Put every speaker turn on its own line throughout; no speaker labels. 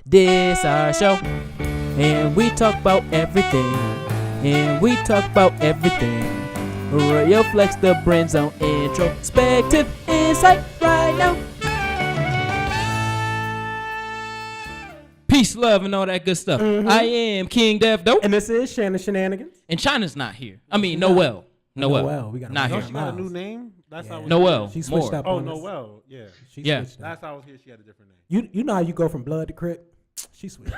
This our show, and we talk about everything, and we talk about everything. Royal Flex, the Brain Zone introspective insight right now. Peace, love, and all that good stuff. I am King Dev Dope,
And this is Shannonagains.
and China's not here. I mean, Noel.
Noel, we got
not
Noel.
here.
She got a new name? That's how
Noel.
She switched
more.
up.
Oh,
on us.
Noel. Yeah.
She
Yeah.
switched up.
Last time I was here, she had a different name.
You know how you go from blood to crip? She switched.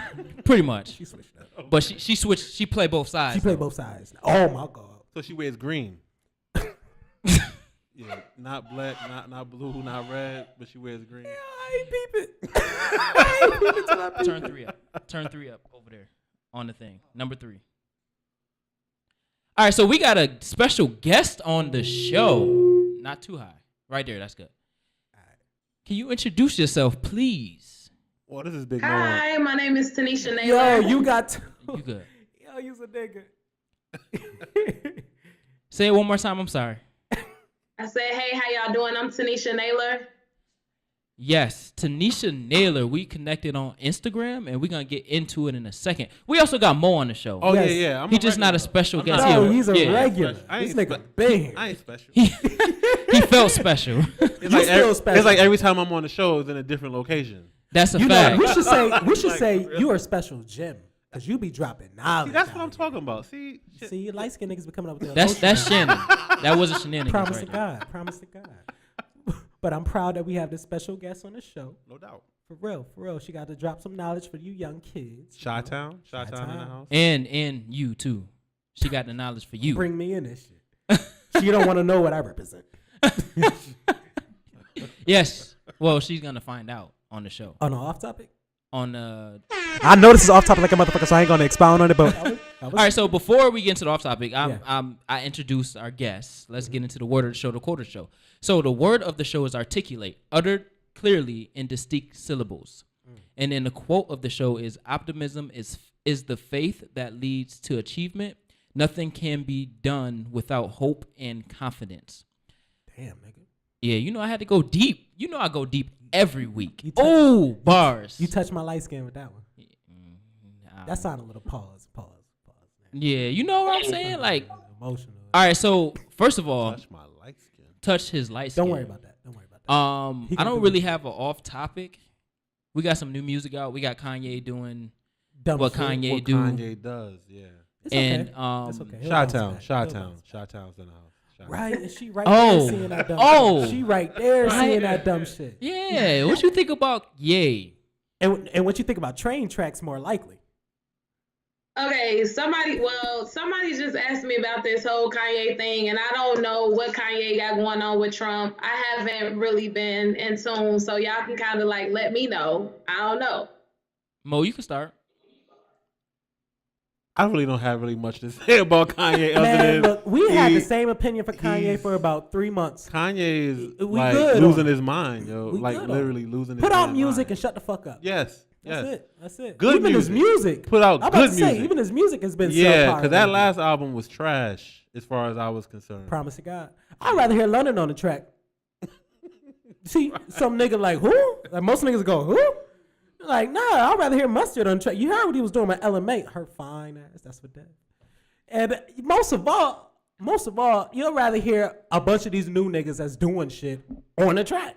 Pretty much.
She switched up.
But she switched. She played both sides.
She played both sides. Oh my god.
So she wears green. Yeah, not black, not blue, not red, but she wears green.
I ain't peep it. I ain't peep it till I peep
Turn
it.
3 up. Turn 3 up over there on the thing. Number 3. All right, so we got a special guest on the show. Not too high. Right there, that's good. Can you introduce yourself, please?
Well, this is Big Noel.
Hi, my name is Taneisha Naylor.
Yo, you got.
You good.
Yo, you's a nigga.
Say it one more time. I'm sorry.
I said, hey, how y'all doing? I'm Taneisha Naylor.
Yes, Taneisha Naylor. We connected on Instagram, and we're going to get into it in a second. We also got Mo on the show.
Oh,
Yes.
yeah.
He's just not a special
I'm
guest
not-
No,
here.
he's a
Yeah.
regular.
I ain't
This nigga
spe-
big.
I ain't special.
He felt special.
It's
You
like,
still special.
it's like every time I'm on the show, it's in a different location.
That's a
You know,
fact.
we should say you are a special gem because you be dropping knowledge.
See, that's what
out
I'm
here.
talking about. See, shit.
See, light skinned niggas be coming up with their
That's
emotions.
Shannon. That was a shenanigans
Promise
right
to
there.
God. Promise to God. But I'm proud that we have this special guest on the show.
No doubt.
For real. She got to drop some knowledge for you young kids.
Chi-Town in the
Chi-Town.
house.
And you, too. She got the knowledge for you.
Bring me in this shit. She don't want to know what I represent.
Yes. Well, she's going to find out on the show.
On the off topic?
On
I know this is off topic like a motherfucker, so I ain't going to expound on it, but.
All right, so before we get into the off topic,
Yeah.
I introduced our guests. Let's get into the word of the show, the quote of the show. So the word of the show is articulate, uttered clearly in distinct syllables. And then the quote of the show is optimism is the faith that leads to achievement. Nothing can be done without hope and confidence.
Damn, nigga.
Yeah, you know I had to go deep. You know I go deep every week.
You touch-
Oh, bars.
You touched my light skin with that one.
Nah.
That sounded a little pause.
Yeah, you know what I'm saying? Like,
Emotional.
all right, so first of all,
Touch my light skin.
touch his light skin.
Don't worry about that. He
I
can
don't
do
really
it.
have an off topic. We got some new music out. We got Kanye doing
Dumb
what
shit.
Kanye
What
do.
Kanye does, yeah.
It's
And
okay. It's okay. He'll bounce
Chi-Town,
back. He'll
Chi-Town,
bounce back.
Chi-Town's in the house. Chi-Town.
Right, and she right
Oh.
there seeing that dumb
Oh.
shit. She right there
Right.
seeing that dumb shit.
Yeah, what you think about Yay?
And what you think about train tracks more likely?
Okay, somebody just asked me about this whole Kanye thing, and I don't know what Kanye got going on with Trump. I haven't really been in tune, so y'all can kind of like let me know. I don't know.
Mo, you can start.
I really don't have really much to say about Kanye other
Man,
than
look, we had the
he-
same opinion for Kanye
he's-
for about 3 months.
Kanye is
We
like
good on
losing
it.
his mind, yo.
We
Like
good on
literally losing his
Put out
damn
music
mind.
and shut the fuck up.
Yes.
That's
Yes.
it. That's it.
Good
even his
music.
music.
Put out
I'm about
good
to say,
music.
even his music has been
Yeah,
subpar
because that
lately.
last album was trash as far as I was concerned.
Promise to God. I'd rather hear London on the track. See, some nigga like, who? Like most niggas go, who? Like, nah, I'd rather hear Mustard on the track. You heard what he was doing with LMA. Her fine ass. That's what that. And most of all, you'd rather hear a bunch of these new niggas that's doing shit on the track.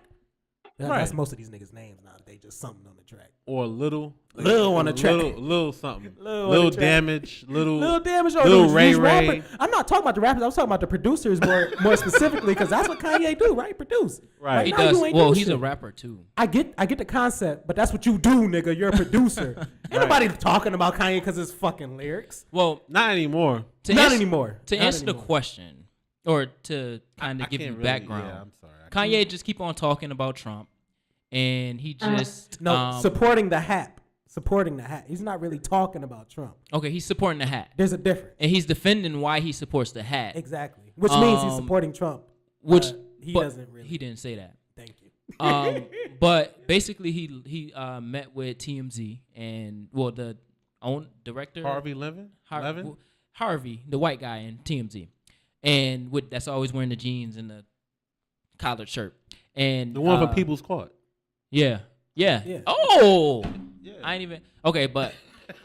That's most of these niggas' names now. They just something on the track.
Or little
Lil on the track.
Little something.
Lil on
Little
the track.
damage.
Little damage or
Lil
these
Ray
rappers.
Ray.
I'm not talking about the rappers. I was talking about the producers more specifically because that's what Kanye do, right? Produce.
Right.
He
now
does.
you ain't
Well,
doing
he's a
shit.
rapper too.
I get the concept, but that's what you do, nigga. You're a producer. Ain't nobody talking about Kanye because his fucking lyrics.
Well,
Not anymore.
Not anymore.
To
Not
answer the
anymore.
question, or to kind
I
of give you
can't really-
background,
Yeah, I'm sorry. I can't-
Kanye just keep on talking about Trump, and he just
No, supporting the hat. Supporting the hat. He's not really talking about Trump.
Okay, he's supporting the hat,
There's a difference.
and he's defending why he supports the hat.
Exactly. Which means he's
Um,
supporting Trump.
Which
he
but
doesn't really.
He didn't say that.
Thank you.
But basically, he met with TMZ and the own director
Harvey Levin?
Harvey, the white guy in TMZ, and that's always wearing the jeans and the collared shirt, and
The one for People's Court.
Yeah.
Yeah.
Oh.
Yeah.
I ain't even okay, but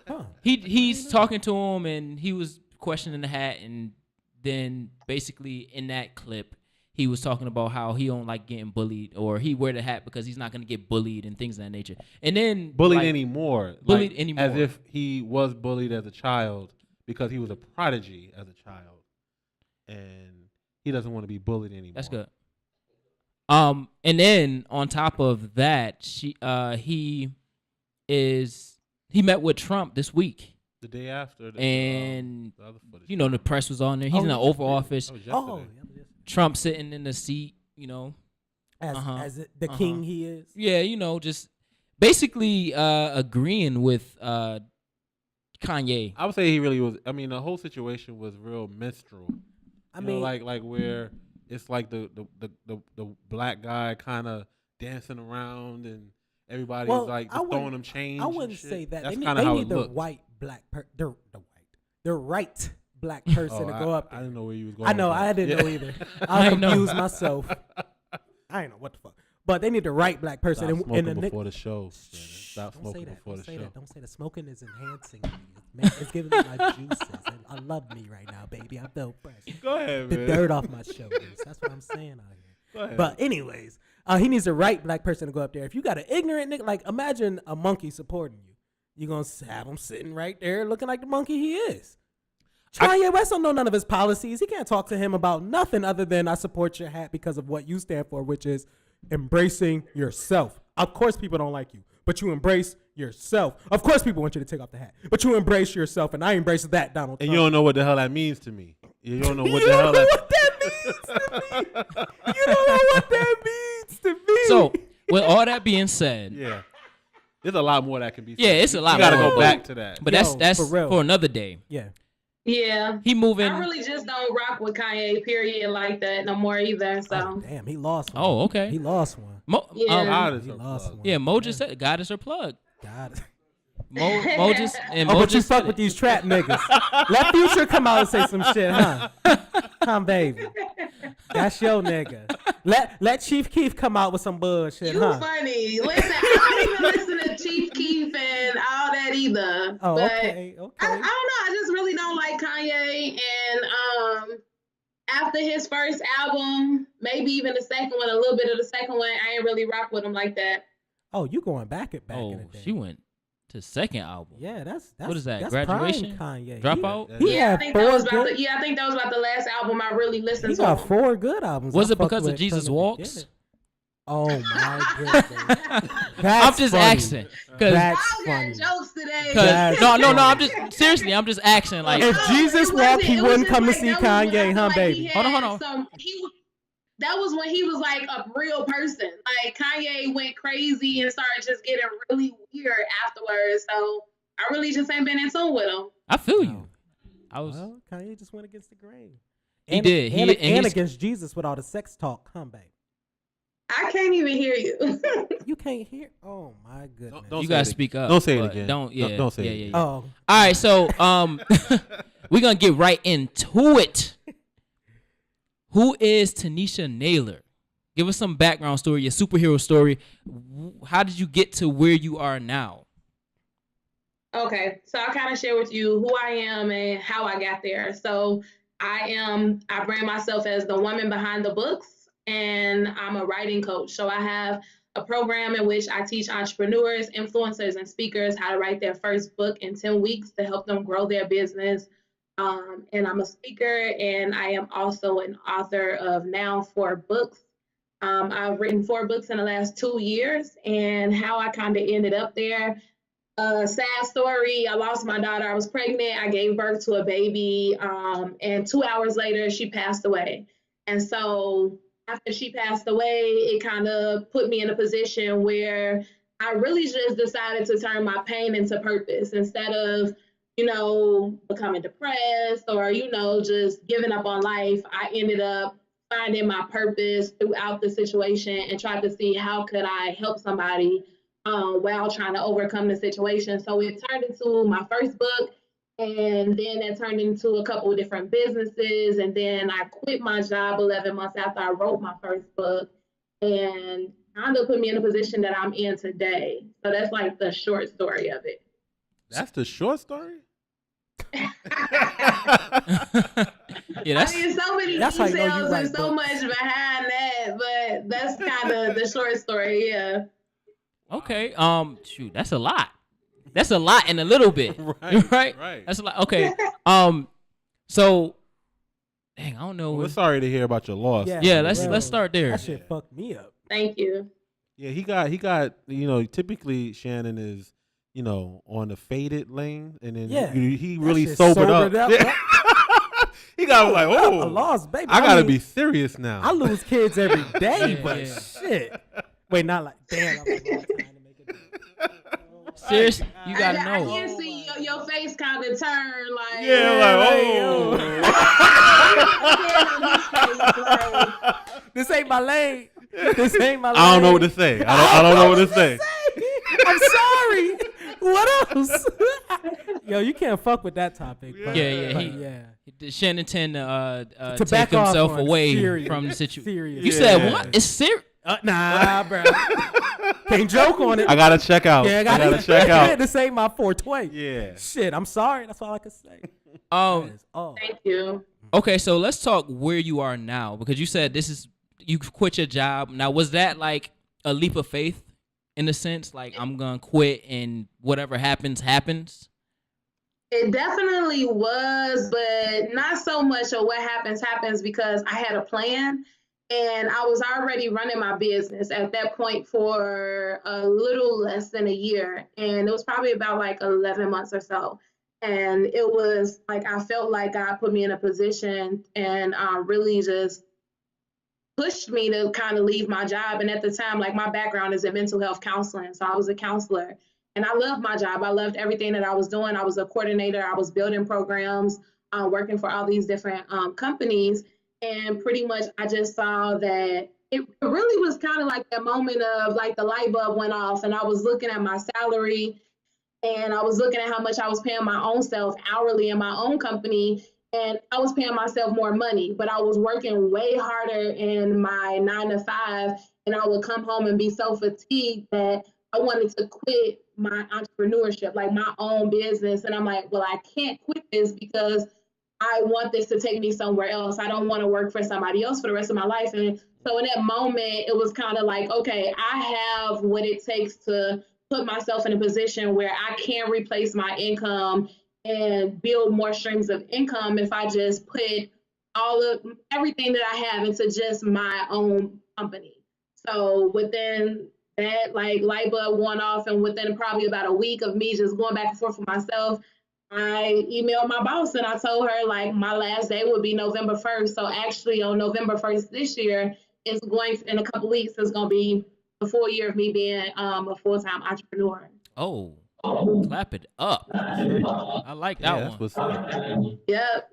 Huh.
he's talking to him and he was questioning the hat, and then basically in that clip he was talking about how he don't like getting bullied, or he wear the hat because he's not gonna get bullied and things of that nature. And then
bullied anymore.
Bullied anymore.
As if he was bullied as a child because he was a prodigy as a child. And he doesn't want to be bullied anymore.
That's good. And then on top of that, he met with Trump this week.
The day after.
And
the other footage.
you know, the press was on there. He's in the Oval Office.
That was
Oh,
yesterday.
Trump sitting in the seat, you know.
as the king he is.
Yeah, you know, just basically agreeing with Kanye.
I would say he really was. I mean, the whole situation was real minstrel.
I
You
mean,
know, like where it's like the black guy kind of dancing around and everybody's like just throwing him change.
I wouldn't say that.
That's
They
kind of how
need
it
the
looked.
white black the right black person to go up
I
there.
didn't know where you was going.
I know,
with that.
I didn't
Yeah.
know either. I was confused myself. I ain't know what the fuck. But they need the right black person.
Stop
and
smoking
the
before the show. Stop
don't say
smoking
that.
before
Don't
the
say
show.
that. Don't say that. Smoking is enhancing me. It's giving me my juices. And I love me right now, baby. I'm so fresh.
Go ahead,
The
man.
dirt off my shoulders. That's what I'm saying out here.
Go ahead.
But anyways, he needs the right black person to go up there. If you got an ignorant nigga, like imagine a monkey supporting you. You're going to have him sitting right there looking like the monkey he is. Kanye West don't know none of his policies. He can't talk to him about nothing other than I support your hat because of what you stand for, which is embracing yourself. Of course people don't like you, but you embrace yourself. Of course people want you to take off the hat, but you embrace yourself, and I embrace that, Donald
And
Trump.
you don't know what the hell that means to me. You don't know what
You
the
don't
hell
know
that
what that means to me. You don't know what that means to me.
So with all that being said,
Yeah. There's a lot more that can be said.
yeah, it's a lot.
You got to
more,
go back to that.
But
Yo,
that's
for real.
for another day.
Yeah.
Yeah.
He moving.
I really just don't rock with Kanye, period, like that no more either.
Oh,
So
damn, he lost one.
Oh, okay.
He lost one.
Yeah.
God is
He
a
lost
plug.
one.
Yeah, Mo just said God is her plug.
God.
Mo just and
Oh,
Mo
but you
just
fuck
said
with
it.
these trap niggas. Let Future come out and say some shit, huh? Come, baby. That's your nigga. Let Chief Keef come out with some bullshit,
you
huh?
funny. Listen, I don't even listen to Chief Keef and all that either.
Oh,
but
okay.
I don't know. I just really don't like Kanye. And after his first album, maybe even the second one, a little bit of the second one, I ain't really rock with him like that.
Oh, you going back in
Oh,
the day.
she went to second album.
Yeah, that's
What is that,
That's
Graduation?
prime Kanye.
Dropout?
He
I
had
think
four
that was about
good.
I think that was about the last album I really listened
He
to.
got 4 good albums.
Was
I
it
fucked
because of
with
Jesus
from the
Walks?
beginning. Oh my goodness.
I'm just
funny.
asking because
That's
I
funny.
got jokes today.
That's
no,
funny.
I'm just seriously, I'm just asking. Like,
If Jesus
it
walked,
wasn't-
he
it was
wouldn't
just
come to
like
see
that was when I
Kanye,
feel
huh,
like
baby?
he
Hold on.
had that was when he was like a real person. Like Kanye went crazy and started just getting really weird afterwards. So I really just ain't been in tune with him.
I feel
Oh.
you. I was.
Well, Kanye just went against the grain.
He did.
And
He's-
against Jesus with all the sex talk. Come back.
I can't even hear you.
You can't hear. Oh my goodness.
Don't
you
say
gotta
it
speak up.
Don't say it
but
again.
Don't. Yeah.
Don't say
yeah,
it
yeah,
again.
yeah.
Oh,
All right, so we're gonna get right into it. Who is Taneisha Naylor? Give us some background story, your superhero story. How did you get to where you are now?
Okay, so I'll kind of share with you who I am and how I got there. So I brand myself as the woman behind the books, and I'm a writing coach. So I have a program in which I teach entrepreneurs, influencers, and speakers how to write their first book in 10 weeks to help them grow their business. And I'm a speaker, and I am also an author of now 4 books. I've written 4 books in the last 2 years, and how I kind of ended up there. Sad story. I lost my daughter. I was pregnant. I gave birth to a baby. And 2 hours later, she passed away. And so after she passed away, it kind of put me in a position where I really just decided to turn my pain into purpose instead of, becoming depressed or, just giving up on life. I ended up finding my purpose throughout the situation and tried to see how could I help somebody while trying to overcome the situation. So it turned into my first book, and then it turned into a couple of different businesses, and then I quit my job 11 months after I wrote my first book, and kind of put me in the position that I'm in today. So that's like the short story of it.
That's the short story?
Yeah,
I mean, so many
that's how
details
you know you write
and so
books.
much behind that, but that's kind of the short story, yeah.
Okay. Shoot, that's a lot. That's a lot in a little bit. Right. That's a lot. Okay. So, dang, I don't know.
We're sorry to hear about your loss.
Yeah. Let's start there.
That shit fucked me up.
Thank you.
Yeah, he got. Typically Shannon is, on the faded lane, and then he really sobered up. Yeah. He got like,
I lost, baby.
I gotta be serious now.
I lose kids every day, but shit. Wait, not like damn. I'm like, trying to make it.
Serious, you gotta know.
I can see your face kind of turn like.
This ain't my lane. This ain't my lane.
I don't know what to say. I don't know what to say.
I'm sorry. What else? Yo, you can't fuck with that topic.
Shannon tend to
To
take
back off
himself
on
away
serious.
from the situation.
Serious.
You said what? It's serious.
Nah, bro. Can't joke on it.
I gotta check out.
Yeah,
I gotta check out.
This ain't my 420.
Yeah.
Shit, I'm sorry. That's all I can say.
Thank you.
Okay, so let's talk where you are now, because you said you quit your job. Now, was that like a leap of faith in a sense? Like, I'm gonna quit and whatever happens, happens?
It definitely was, but not so much of what happens, because I had a plan. And I was already running my business at that point for a little less than a year. And it was probably about like 11 months or so. And it was like, I felt like God put me in a position and really just pushed me to kind of leave my job. And at the time, like my background is in mental health counseling. So I was a counselor and I loved my job. I loved everything that I was doing. I was a coordinator. I was building programs, working for all these different companies. And pretty much I just saw that it really was kind of like that moment of like the light bulb went off and I was looking at my salary and I was looking at how much I was paying my own self hourly in my own company. And I was paying myself more money, but I was working way harder in my 9 to 5. And I would come home and be so fatigued that I wanted to quit my entrepreneurship, like my own business. And I'm like, well, I can't quit this because I want this to take me somewhere else. I don't want to work for somebody else for the rest of my life. And so in that moment, it was kind of like, okay, I have what it takes to put myself in a position where I can replace my income and build more streams of income if I just put everything that I have into just my own company. So within that, like light bulb went off, and within probably about a week of me just going back and forth for myself, I emailed my boss and I told her like my last day would be November 1st. So actually on November 1st this year, in a couple weeks, it's going to be the full year of me being a full-time entrepreneur.
Oh, clap it up. I like that one.
What's up.
Yep.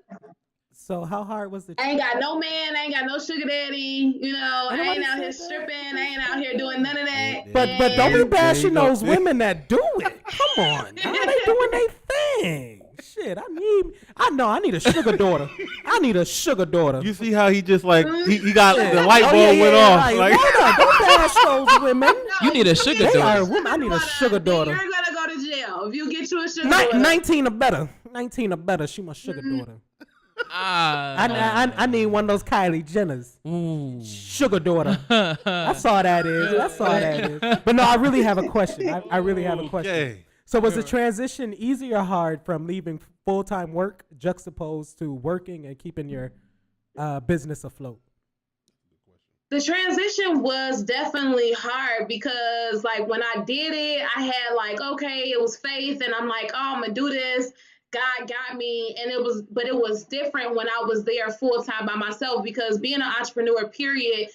So how hard was it?
I ain't got no man, I ain't got no sugar daddy, I ain't out here stripping, I ain't out here doing none of that.
But don't be bashing those women that do it. Come on, now they doing their thing. Shit, I need a sugar daughter. I need a sugar daughter.
You see how he just like he got the light bulb went off. Like,
don't bash those women.
You need a sugar
They are
daughter.
women. I need a sugar daughter.
You're gonna go to jail if you get you a sugar daughter.
19 or better. 19 or better. She my sugar daughter. I need one of those Kylie Jenners.
Ooh.
Sugar daughter. That's all that is. But no, I really have a question. I really have a question.
Okay.
So was the transition easy or hard from leaving full-time work juxtaposed to working and keeping your business afloat?
The transition was definitely hard because like when I did it, I had like, okay, it was faith and I'm like, oh, I'm gonna do this. God got me. And it was different when I was there full time by myself because being an entrepreneur, period,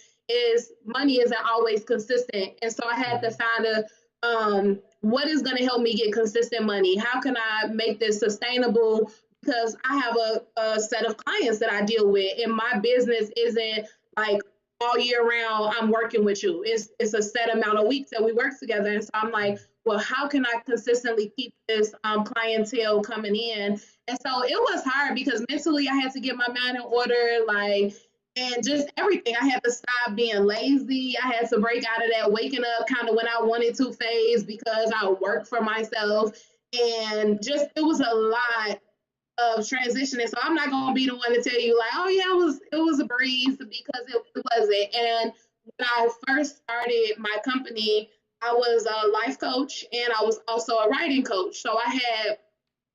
money isn't always consistent. And so I had to find what is going to help me get consistent money? How can I make this sustainable? Because I have a set of clients that I deal with and my business isn't like all year round, I'm working with you. It's a set amount of weeks that we work together. And so I'm like, well, how can I consistently keep this clientele coming in? And so it was hard because mentally I had to get my mind in order. Like and just everything. I had to stop being lazy. I had to break out of that waking up kind of when I wanted to phase because I work for myself. And just, it was a lot of transitioning. So I'm not going to be the one to tell you like, oh yeah, it was a breeze, because it wasn't. And when I first started my company, I was a life coach and I was also a writing coach. So I had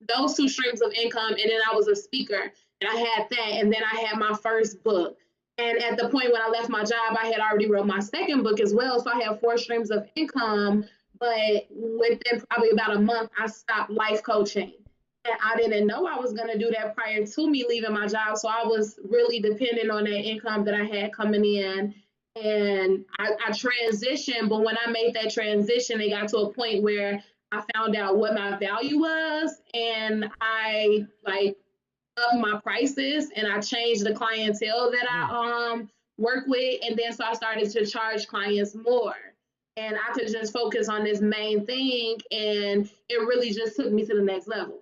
those two streams of income, and then I was a speaker and I had that. And then I had my first book. And at the point when I left my job, I had already wrote my second book as well. So I had 4 streams of income. But within probably about a month, I stopped life coaching. And I didn't know I was going to do that prior to me leaving my job. So I was really dependent on that income that I had coming in. And I transitioned. But when I made that transition, it got to a point where I found out what my value was. And I up my prices, and I changed the clientele that I work with. And then so I started to charge clients more. And I could just focus on this main thing, and it really just took me to the next level.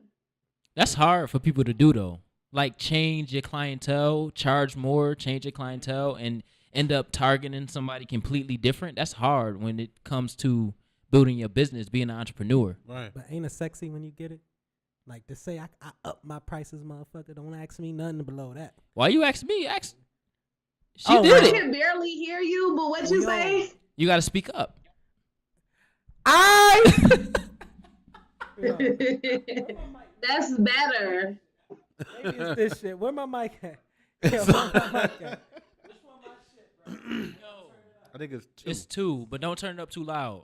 That's hard for people to do though. Like change your clientele, charge more, change your clientele, and end up targeting somebody completely different. That's hard when it comes to building your business, being an entrepreneur.
Right.
But ain't it sexy when you get it? Like to say I up my prices, motherfucker. Don't ask me nothing below that.
Why you ask me? She
Oh,
did
wow.
I
it.
can barely hear you, but what you say?
You got to speak up.
That's better.
Maybe it's this shit. Where my mic at? Yeah, where my mic at?
I think it's 2.
It's 2, but don't turn it up too loud.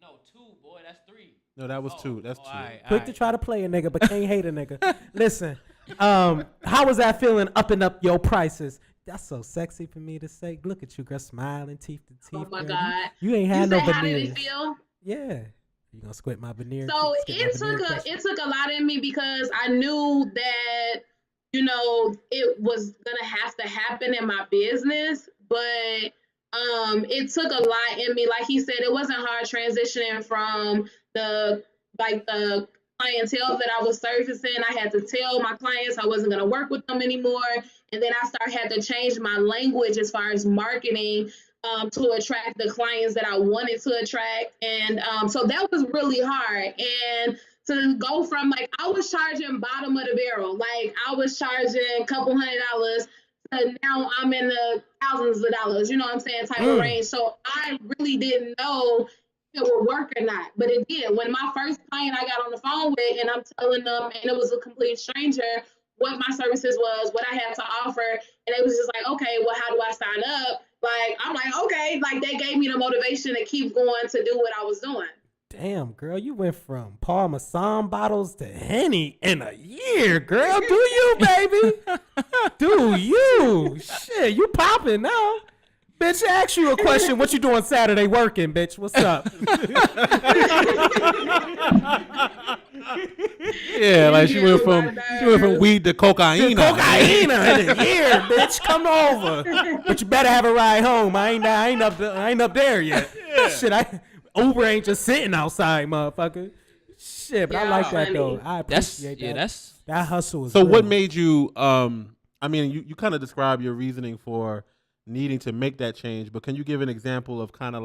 No, 2, boy. That's 3.
No, that was 2. That's 2.
Quick to try to play a nigga, but can't hate a nigga. Listen, how was that feeling upping up your prices? That's so sexy for me to say. Look at you, girl, smiling teeth to teeth.
Oh my
girl.
God.
You ain't had no
how
veneers.
did it feel?
Yeah. You gonna squint my veneer?
So it took a lot in me, because I knew that, it was gonna have to happen in my business, but it took a lot in me. Like he said, it wasn't hard transitioning from the clientele that I was servicing. I had to tell my clients I wasn't gonna work with them anymore, and then I had to change my language as far as marketing to attract the clients that I wanted to attract. And so that was really hard. And to go from I was charging bottom of the barrel, I was charging a couple $100 to now I'm in the thousands of dollars, you know what I'm saying, type of range. So I really didn't know if it would work or not. But it did. When my first client I got on the phone with, and I'm telling them, and it was a complete stranger, what my services was, what I had to offer, and it was just like, okay, well, how do I sign up? I'm like, okay, they gave me the motivation to keep going to do what I was doing.
Damn, girl, you went from Parmesan bottles to Henny in a year, girl. Do you, baby? Do you? Shit, you popping now. Bitch, I ask you a question. What you doing Saturday working, bitch? What's up?
Yeah, she went from weed to cocaine.
Cocaine in a year, bitch. Come over. But you better have a ride home. I ain't up there yet. Yeah. Shit, Uber ain't just sitting outside, motherfucker. Shit, but I like that though. I appreciate that. That hustle is
So
real.
what made you you kind of describe your reasoning for needing to make that change, but can you give an example of kind of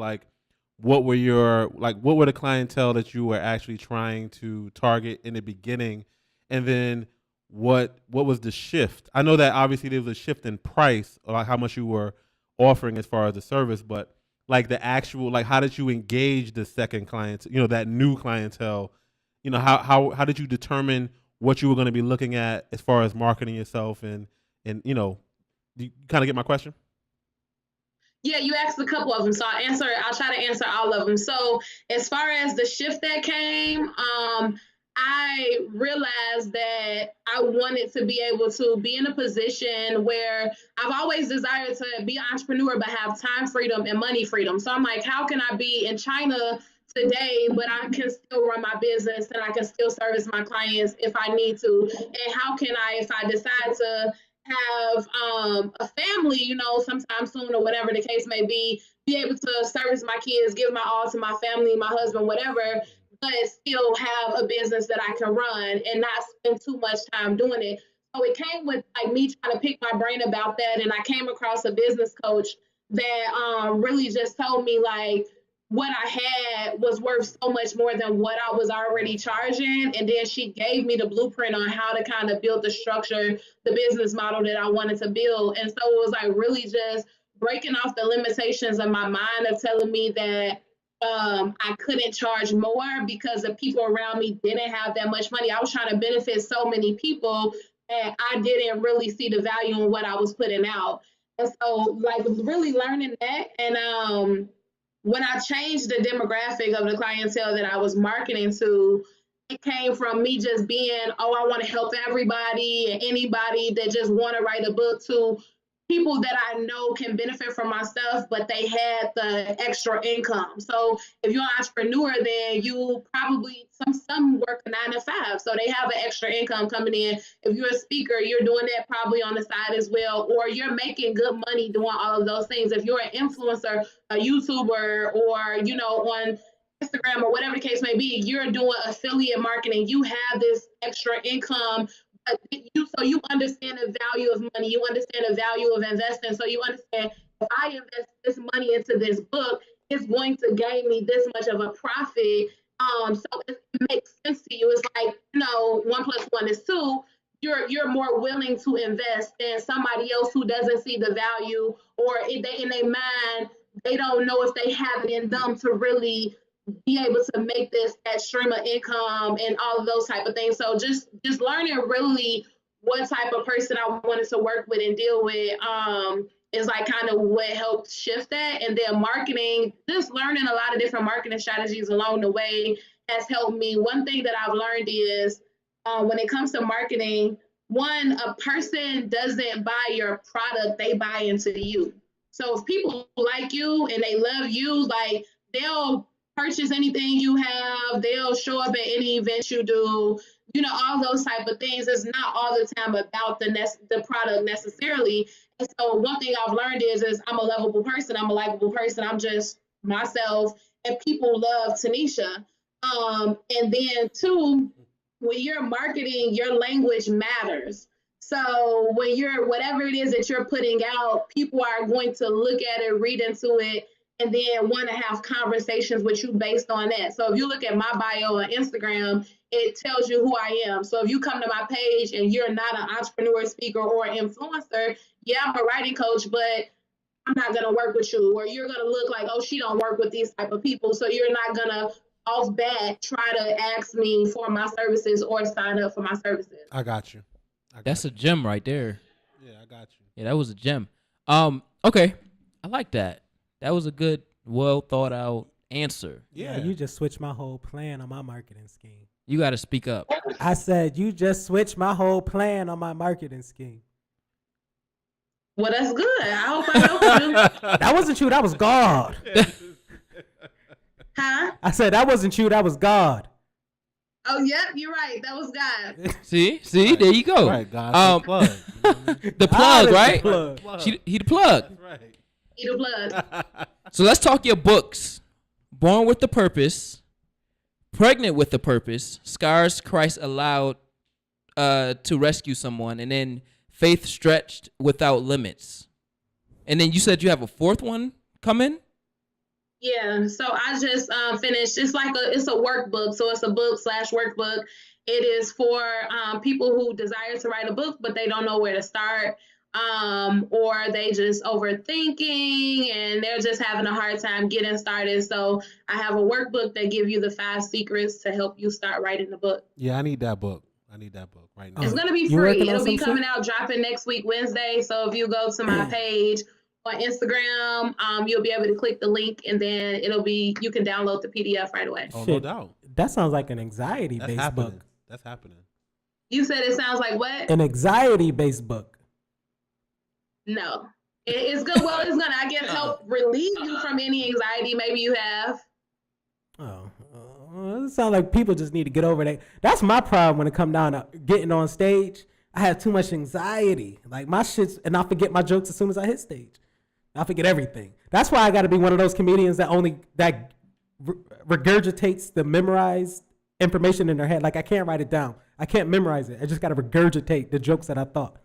what were the clientele that you were actually trying to target in the beginning, and then what was the shift? I know that obviously there was a shift in price, or how much you were offering as far as the service, but the actual how did you engage the second client, that new clientele? How did you determine what you were going to be looking at as far as marketing yourself, and do you kind of get my question?
Yeah, you asked a couple of them, so I'll try to answer all of them. So as far as the shift that came, I realized that I wanted to be able to be in a position where I've always desired to be an entrepreneur, but have time freedom and money freedom. So I'm like, how can I be in China today, but I can still run my business and I can still service my clients if I need to? And how can I, if I decide to have a family, sometime soon or whatever the case may be able to service my kids, give my all to my family, my husband, whatever, but still have a business that I can run and not spend too much time doing it. So it came with like me trying to pick my brain about that, and I came across a business coach that really just told me like what I had was worth so much more than what I was already charging. And then she gave me the blueprint on how to kind of build the structure, the business model that I wanted to build. And so it was like really just breaking off the limitations of my mind of telling me that I couldn't charge more because the people around me didn't have that much money. I was trying to benefit so many people and I didn't really see the value in what I was putting out. And so like really learning that. And when I changed the demographic of the clientele that I was marketing to, it came from me just being, oh, I want to help everybody and anybody that just want to write a book, to people that I know can benefit from my stuff, but they had the extra income. So if you're an entrepreneur, then you probably, some work a 9 to 5. So they have an extra income coming in. If you're a speaker, you're doing that probably on the side as well, or you're making good money doing all of those things. If you're an influencer, a YouTuber, or, you know, on Instagram or whatever the case may be, you're doing affiliate marketing, you have this extra income. So you understand the value of money, you understand the value of investing. So you understand, if I invest this money into this book, it's going to gain me this much of a profit. So it makes sense to you. It's like, you know, 1 + 1 is 2. You're more willing to invest than somebody else who doesn't see the value, or if they in their mind, they don't know if they have it in them to really be able to make this that stream of income and all of those type of things. So just learning really what type of person I wanted to work with and deal with is like kind of what helped shift that. And then marketing, just learning a lot of different marketing strategies along the way has helped me. One thing that I've learned is when it comes to marketing, one, a person doesn't buy your product, they buy into you. So if people like you and they love you, like they'll purchase anything you have, they'll show up at any event you do, you know, all those type of things. It's not all the time about the product necessarily. And so one thing I've learned is I'm a lovable person, I'm a likable person, I'm just myself, and people love Taneisha. And then 2, when you're marketing, your language matters. So when you're, whatever it is that you're putting out, people are going to look at it, read into it, and then want to have conversations with you based on that. So if you look at my bio on Instagram, it tells you who I am. So if you come to my page and you're not an entrepreneur, speaker, or influencer, yeah, I'm a writing coach, but I'm not going to work with you. Or you're going to look like, oh, she don't work with these type of people. So you're not going to off bat try to ask me for my services or sign up for my services.
I got you.
That's a gem right there.
Yeah, I got you.
Yeah, that was a gem. Okay, I like that. That was a good, well thought out answer.
Yeah, you just switched my whole plan on my marketing scheme.
You got to speak up.
I said you just switched my whole plan on my marketing scheme.
Well, that's good. I hope I helped you.
That wasn't you. That was God.
Huh?
I said that wasn't you. That was God.
Oh, yep, you're right. That was God.
See, there you go.
Right, God. Plug.
The plug, right?
The plug.
He the plug.
That's right.
Eat a plug.
So let's talk your books. Born with the Purpose, Pregnant with the Purpose, Scars Christ Allowed to Rescue Someone, and then Faith Stretched Without Limits. And then you said you have a 4th one coming?
Yeah, so I just finished. It's a workbook, so it's a book/workbook. It is for people who desire to write a book, but they don't know where to start, or they just overthinking and they're just having a hard time getting started. So I have a workbook that gives you the 5 secrets to help you start writing the book.
Yeah, I need that book. Right now.
It's gonna be free. It'll be coming out, dropping next week, Wednesday. So if you go to my page on Instagram, you'll be able to click the link, and then you can download the PDF right away.
Oh, no doubt.
That sounds like an anxiety-based book.
That's happening.
You said it sounds like what?
An anxiety-based book.
No. It's good. Well, it's gonna, I guess, help relieve you from any anxiety maybe you have.
It sounds like people just need to get over that. That's my problem when it comes down to getting on stage. I have too much anxiety. Like my shit's, and I forget my jokes as soon as I hit stage. I forget everything. That's why I got to be one of those comedians that regurgitates the memorized information in their head. Like I can't write it down. I can't memorize it. I just got to regurgitate the jokes that I thought.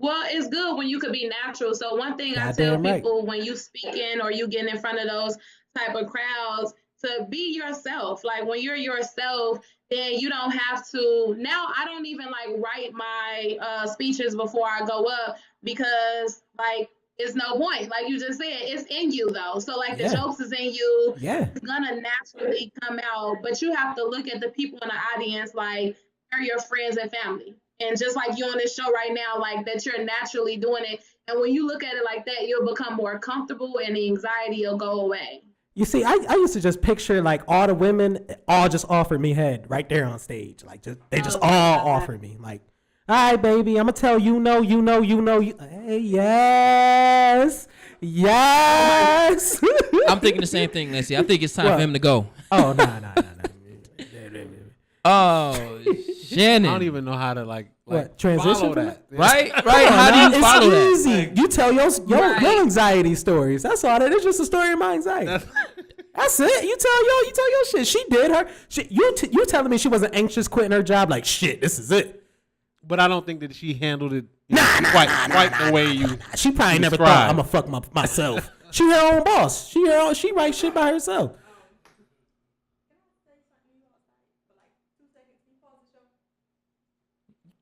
Well, it's good when you could be natural. So one thing I tell
Goddamn right.
people when you speaking or you get in front of those type of crowds, to be yourself. Like when you're yourself, then you don't have to. Now I don't even like write my speeches before I go up because like it's no point. Like you just said, it's in you though. So like the
Yeah.
jokes is in you.
Yeah.
It's gonna naturally come out. But you have to look at the people in the audience like they're your friends and family. And just like you on this show right now, like that you're naturally doing it. And when you look at it like that, you'll become more comfortable and the anxiety will go away.
You see, I used to just picture like all the women all just offered me head right there on stage. Like they just all offered me. Like, all right, baby, I'm gonna tell you. Hey, yes.
I'm thinking the same thing, Nancy. I think it's time for him to go.
Oh, nah.
Oh, Shannon.
I don't even know how to like
transition
follow
from
that.
Right? How do you follow that?
It's easy. You tell your anxiety stories. That's all that is. Just a story of my anxiety. That's it. You tell your shit. She did her. You telling me she wasn't anxious quitting her job? Like shit. This is it.
But I don't think that she handled it quite the way you.
She probably never thought I'm gonna fuck myself. She her own boss. She writes shit by herself.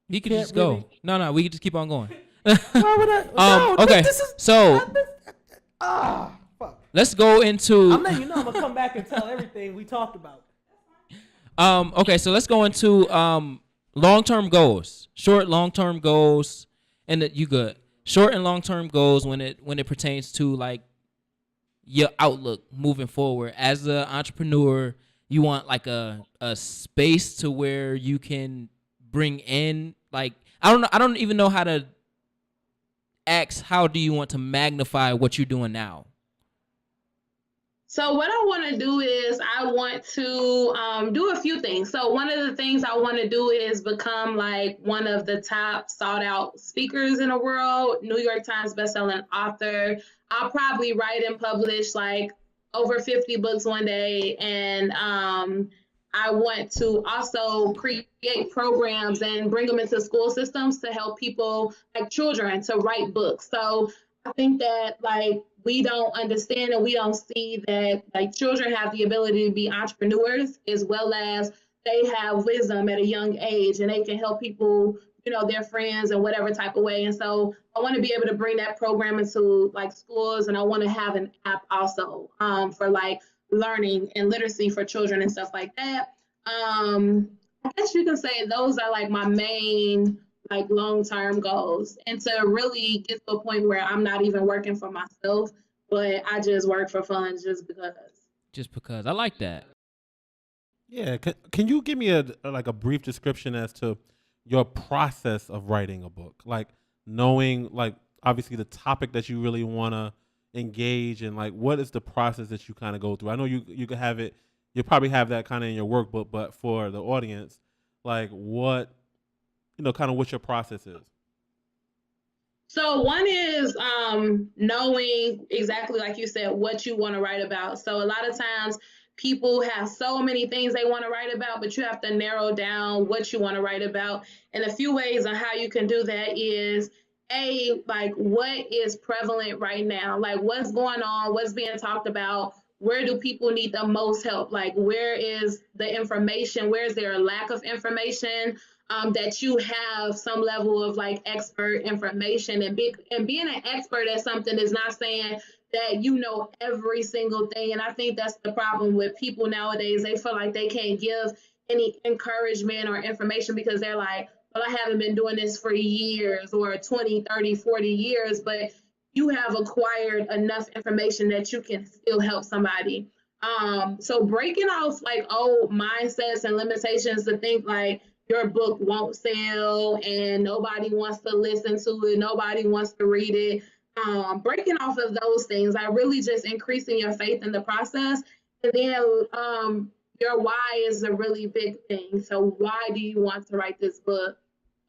He could just go. No, we could just keep on going.
Okay.
Let's go into.
I'm letting you know I'm gonna come back and tell everything we talked about.
Okay, so let's go into long-term goals, short, long-term goals, and you good. Short and long-term goals when it pertains to like your outlook moving forward as an entrepreneur. You want like a space to where you can bring in like I don't even know how to ask how do you want to magnify what you're doing now.
So what I want to do is I want to do a few things. So one of the things I want to do is become like one of the top sought out speakers in the world, New York Times bestselling author. I'll probably write and publish like over 50 books one day. And I want to also create programs and bring them into school systems to help people like children to write books. So I think that like we don't understand and we don't see that like children have the ability to be entrepreneurs as well as they have wisdom at a young age and they can help people, you know, their friends in whatever type of way. And so I want to be able to bring that program into like schools, and I want to have an app also for like learning and literacy for children and stuff like that. I guess you can say those are like my main like long-term goals, and to really get to a point where I'm not even working for myself, but I just work for fun just because. I like that.
Yeah, can you give me a brief description as to your process of writing a book? Like knowing like obviously the topic that you really want to engage in, like what is the process that you kind of go through? I know you could have it, you probably have that kind of in your workbook, but for the audience, like what, you know, kind of what your process is.
So one is knowing exactly, like you said, what you want to write about. So a lot of times people have so many things they want to write about, but you have to narrow down what you want to write about. And a few ways on how you can do that is like what is prevalent right now? Like what's going on? What's being talked about? Where do people need the most help? Like where is the information? Where is there a lack of information? That you have some level of like expert information, and being an expert at something is not saying that you know every single thing. And I think that's the problem with people nowadays. They feel like they can't give any encouragement or information because they're like, well, I haven't been doing this for years or 20, 30, 40 years, but you have acquired enough information that you can still help somebody. So breaking off like old mindsets and limitations to think like your book won't sell and nobody wants to listen to it, nobody wants to read it. Breaking off of those things, like really just increasing your faith in the process. And then your why is a really big thing. So why do you want to write this book?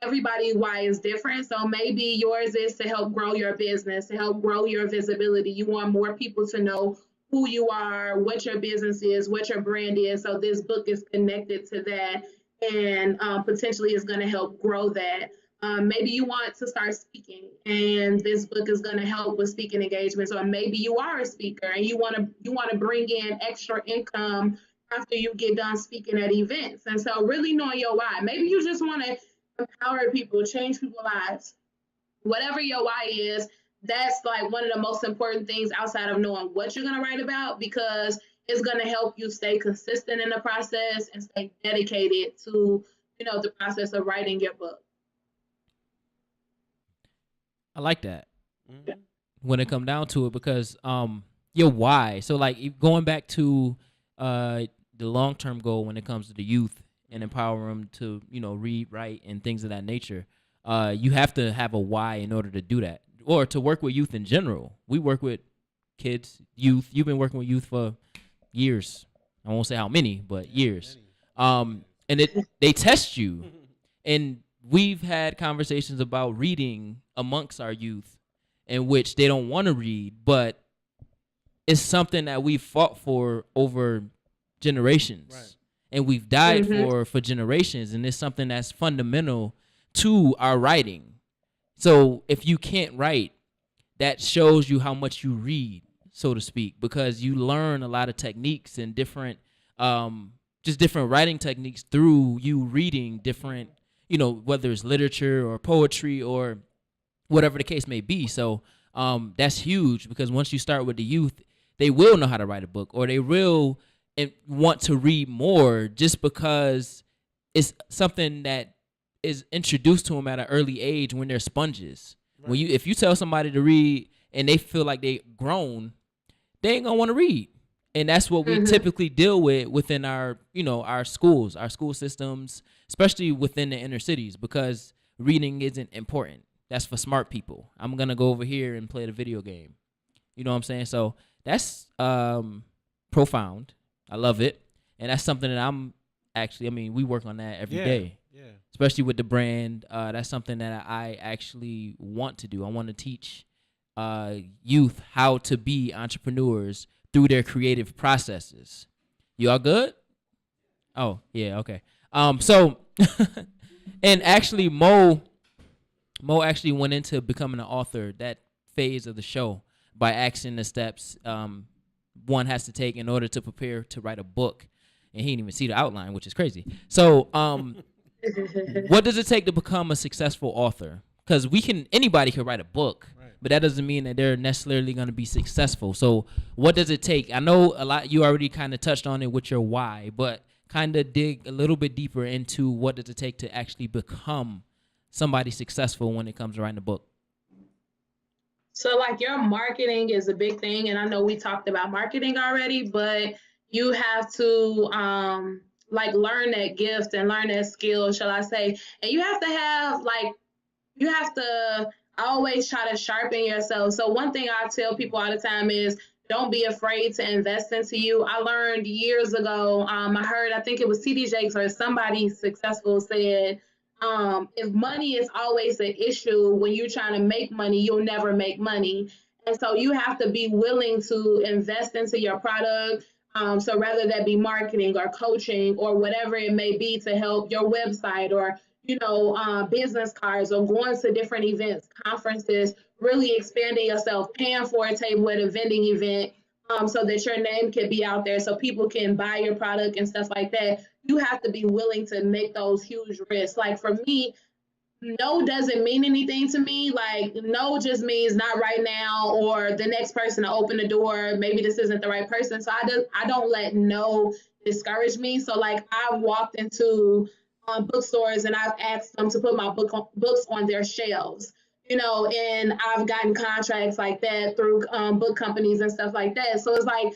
Everybody's why is different. So maybe yours is to help grow your business, to help grow your visibility. You want more people to know who you are, what your business is, what your brand is. So this book is connected to that, and potentially is going to help grow that. Maybe you want to start speaking, and this book is going to help with speaking engagements. Or maybe you are a speaker and you want to bring in extra income after you get done speaking at events. And so, really knowing your why. Maybe you just want to empower people, change people's lives. Whatever your why is, that's like one of the most important things outside of knowing what you're going to write about, because it's going to help you stay consistent in the process and stay dedicated to, the process of writing your book.
I like that. Mm-hmm. When it come down to it, because your why. So like going back to the long-term goal when it comes to the youth and empower them to, read, write, and things of that nature. You have to have a why in order to do that, or to work with youth in general. We work with kids, youth. You've been working with youth for years. I won't say how many, but years. And they test you. And we've had conversations about reading amongst our youth, in which they don't want to read, but it's something that we've fought for over generations. Right. And we've died for generations. And it's something that's fundamental to our writing. So if you can't write, that shows you how much you read, so to speak, because you learn a lot of techniques and different writing techniques through you reading different, whether it's literature or poetry or whatever the case may be. So that's huge, because once you start with the youth, they will know how to write a book, or they will want to read more, just because it's something that is introduced to them at an early age when they're sponges. Right. If you tell somebody to read and they feel like they grown, they ain't gonna want to read. And that's what we typically deal with within our, our schools, our school systems, especially within the inner cities, because reading isn't important. That's for smart people. I'm gonna go over here and play the video game. You know what I'm saying? So that's profound. I love it. And that's something that we work on that every day. Yeah. Especially with the brand. That's something that I actually want to do. I want to teach youth how to be entrepreneurs through their creative processes. You all good? Oh, yeah, okay. So, and actually Mo actually went into becoming an author, that phase of the show, by asking the steps one has to take in order to prepare to write a book. And he didn't even see the outline, which is crazy. So, what does it take to become a successful author? Because anybody can write a book, right, but that doesn't mean that they're necessarily going to be successful. So what does it take? I know a lot, you already kind of touched on it with your why, but kind of dig a little bit deeper into what does it take to actually become somebody successful when it comes to writing a book.
So like your marketing is a big thing. And I know we talked about marketing already, but you have to learn that gift and learn that skill, shall I say. And you have to always try to sharpen yourself. So one thing I tell people all the time is don't be afraid to invest into you. I learned years ago, I think it was TD Jakes or somebody successful said, if money is always an issue when you're trying to make money, you'll never make money. And so you have to be willing to invest into your product. So rather that be marketing or coaching or whatever it may be to help your website or, business cards or going to different events, conferences, really expanding yourself, paying for a table at a vending event so that your name can be out there so people can buy your product and stuff like that. You have to be willing to make those huge risks. Like for me, no doesn't mean anything to me. Like no just means not right now or the next person to open the door. Maybe this isn't the right person. So I don't let no discourage me. So like I've walked into bookstores and I've asked them to put my books on their shelves, and I've gotten contracts like that through book companies and stuff like that. So it's like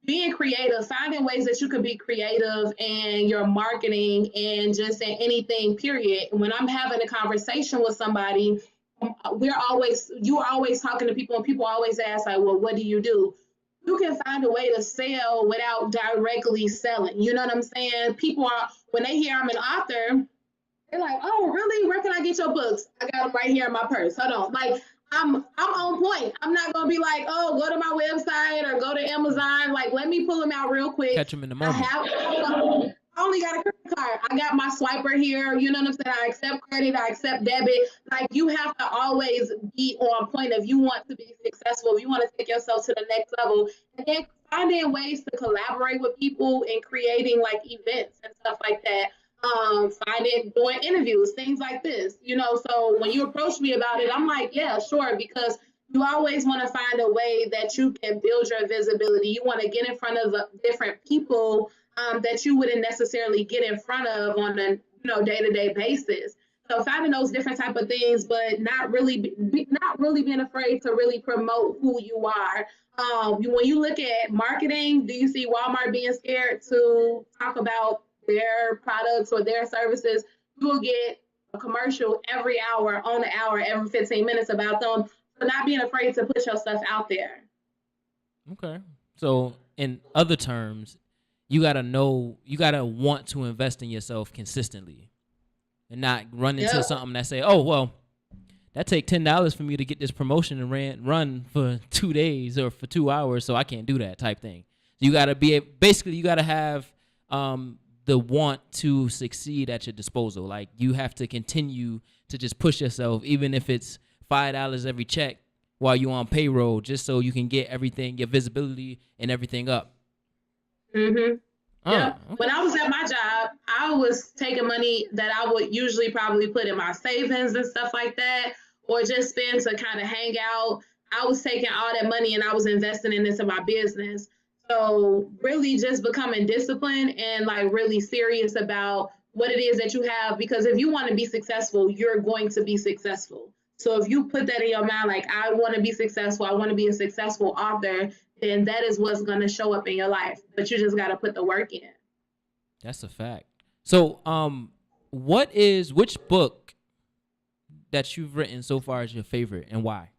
being creative, finding ways that you can be creative in your marketing and just in anything, period. When I'm having a conversation with somebody, you are always talking to people and people always ask like, well, what do? You can find a way to sell without directly selling. You know what I'm saying? People when they hear I'm an author, they're like, oh, really? Where can I get your books? I got them right here in my purse. Hold on. Like, I'm on point. I'm not gonna be like, oh, go to my website or go to Amazon. Like, let me pull them out real quick.
Catch them in the moment.
I only got a credit card. I got my swiper here. You know what I'm saying? I accept credit. I accept debit. Like, you have to always be on point if you want to be successful. If you want to take yourself to the next level, and then finding ways to collaborate with people and creating like events and stuff like that. Doing interviews, things like this, you know. So when you approach me about it, I'm like, yeah, sure, because you always want to find a way that you can build your visibility. You want to get in front of different people that you wouldn't necessarily get in front of on a day-to-day basis. So finding those different type of things, but not really being afraid to really promote who you are. When you look at marketing, do you see Walmart being scared to talk about their products or their services? You will get a commercial every hour, on the hour, every 15 minutes about them. So not being afraid to put your stuff out there.
Okay. So in other terms, you gotta want to invest in yourself consistently and not run into something that say, oh, well, that take $10 for me to get this promotion and run for 2 days or for 2 hours, so I can't do that type thing. You gotta you gotta have the want to succeed at your disposal. Like, you have to continue to just push yourself, even if it's $5 every check while you're on payroll, just so you can get everything, your visibility and everything up.
Mm-hmm. Yeah.
Okay.
When I was at my job, I was taking money that I would usually probably put in my savings and stuff like that, or just spend to kind of hang out. I was taking all that money and I was investing it into my business. So really just becoming disciplined and like really serious about what it is that you have, because if you want to be successful, you're going to be successful. So if you put that in your mind, like, I want to be successful, I want to be a successful author, then that is what's going to show up in your life. But you just got to put the work in.
That's a fact. So which book that you've written so far is your favorite and why?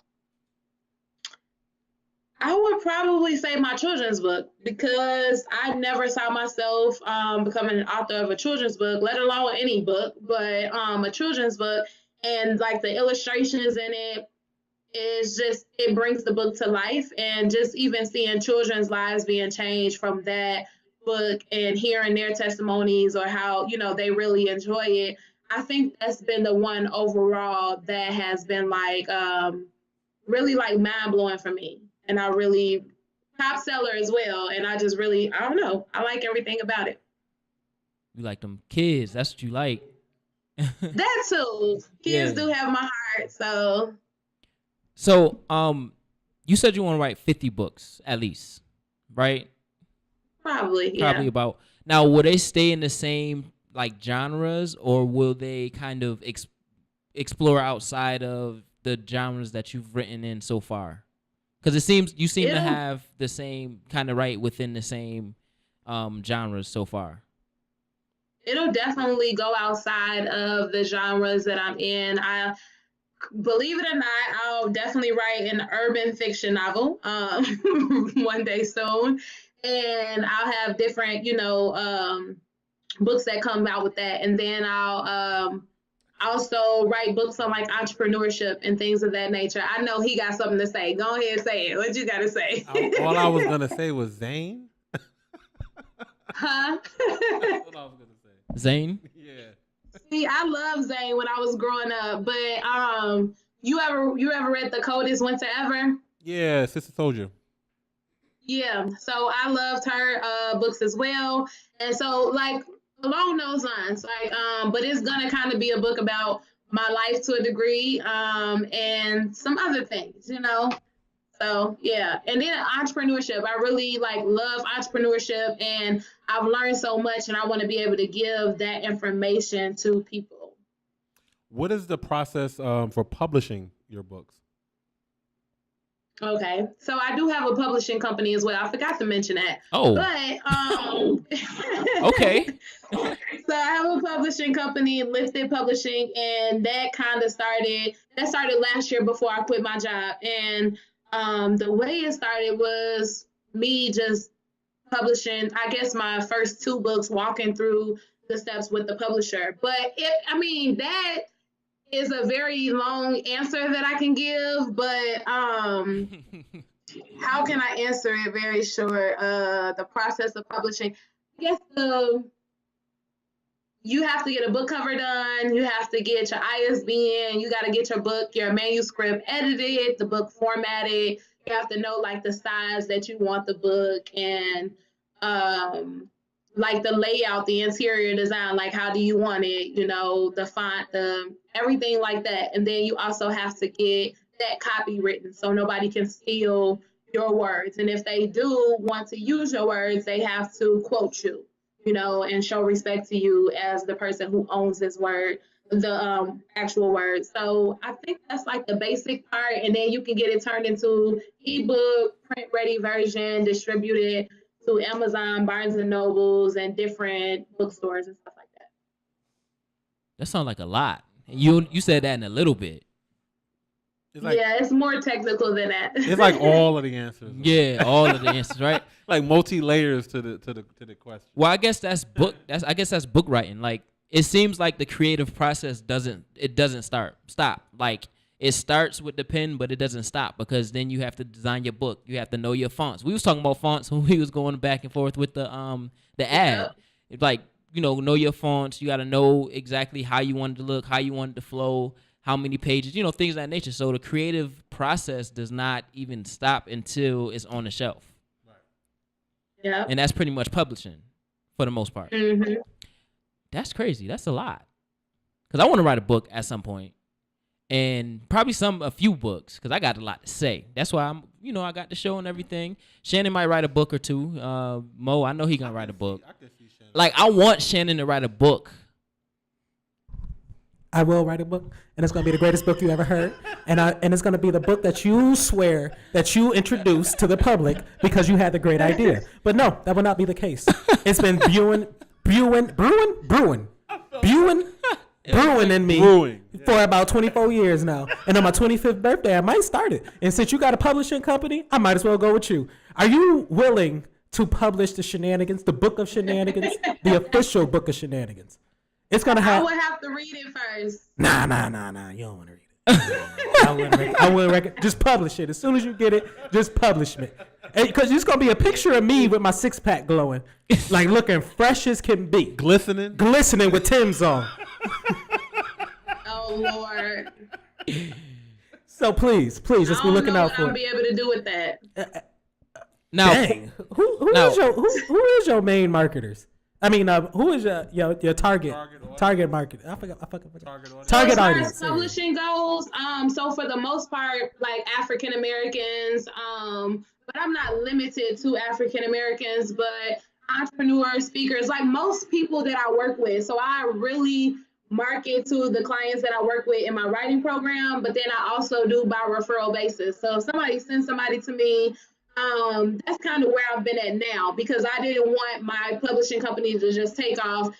I would probably say my children's book, because I never saw myself becoming an author of a children's book, let alone any book, but a children's book. And like the illustrations in it is just, it brings the book to life. And just even seeing children's lives being changed from that book and hearing their testimonies or how, they really enjoy it. I think that's been the one overall that has been like really like mind blowing for me. And I really, top seller as well. And I just really, I don't know, I like everything about it.
You like them kids. That's what you like.
That too. Kids do have my heart. So,
you said you want to write 50 books at least, right?
Probably, yeah.
Probably about. Now, will they stay in the same like genres, or will they kind of explore outside of the genres that you've written in so far? Because you seem to have the same kind of write within the same genres so far.
It'll definitely go outside of the genres that I'm in. Believe it or not, I'll definitely write an urban fiction novel one day soon. And I'll have different, books that come out with that. And then I'll also write books on like entrepreneurship and things of that nature. I know he got something to say. Go ahead and say it. What you got to say?
All I was going to say was Zane.
Huh?
That's what I was going to say.
Zane?
Yeah.
See, I love Zane when I was growing up, but you ever read The Coldest Winter Ever?
Yeah, Sister Soldier.
Yeah, so I loved her books as well. And so like along those lines, like but it's gonna kind of be a book about my life to a degree, and some other things, So yeah, and then entrepreneurship. I really love entrepreneurship, and I've learned so much, and I want to be able to give that information to people.
What is the process for publishing your books?
Okay, so I do have a publishing company as well. I forgot to mention that.
Oh.
But
okay.
So I have a publishing company, Lifted Publishing, and that started last year before I quit my job. And the way it started was me just publishing, I guess, my first 2 books, walking through the steps with the publisher. But is a very long answer that I can give, but how can I answer it very short? The process of publishing. I guess you have to get a book cover done. You have to get your ISBN. You got to get your manuscript edited, the book formatted. You have to know like the size that you want the book and like the layout, the interior design, like how do you want it, the font, everything like that. And then you also have to get that copy written so nobody can steal your words. And if they do want to use your words, they have to quote you, and show respect to you as the person who owns this word, the actual word. So I think that's like the basic part. And then you can get it turned into ebook, print ready version, distributed to Amazon, Barnes and Nobles, and different bookstores and stuff like that.
That sounds like a lot. You said that in a little bit.
It's more technical than that.
It's like all of the answers.
Yeah, all of the answers, right?
Like multi layers to the question.
Well, I guess that's book writing. Like it seems like the creative process doesn't stop. Like it starts with the pen, but it doesn't stop because then you have to design your book. You have to know your fonts. We was talking about fonts when we was going back and forth with the ad. It's like, know your fonts. You got to know exactly how you want it to look, how you want it to flow, how many pages, things of that nature. So the creative process does not even stop until it's on the shelf.
Right. Yeah.
And that's pretty much publishing for the most part.
Mm-hmm.
That's crazy. That's a lot. Because I want to write a book at some point. And probably a few books, because I got a lot to say. That's why I got the show and everything. Shannon might write a book or two. Mo, I know he gonna write a book.
I can see Shannon.
Like I want Shannon to write a book.
I will write a book, and it's gonna be the greatest book you ever heard, and it's gonna be the book that you swear that you introduced to the public because you had the great idea. But no, that will not be the case. It's been brewing in me for about 24 years now. And on my 25th birthday, I might start it. And since you got a publishing company, I might as well go with you. Are you willing to publish the Shenanigans, the Book of Shenanigans, the official Book of Shenanigans? It's gonna have.
I would have to read it first.
Nah. You don't want to read it. I will record. Just publish it as soon as you get it. Just publish it, because it's gonna be a picture of me with my 6-pack glowing, like looking fresh as can be,
glistening
with Tim's on.
Oh Lord.
So please, just be looking out for it.
I'll be able to do with that.
Now, dang. Who is your main marketers? I mean, who is your target market? I forgot. Target audience.
As far as publishing goes, so for the most part, like African Americans, but I'm not limited to African Americans, but entrepreneurs, speakers, like most people that I work with. So I really market to the clients that I work with in my writing program, but then I also do by referral basis. So if somebody sends somebody to me, that's kind of where I've been at now, because I didn't want my publishing company to just take off.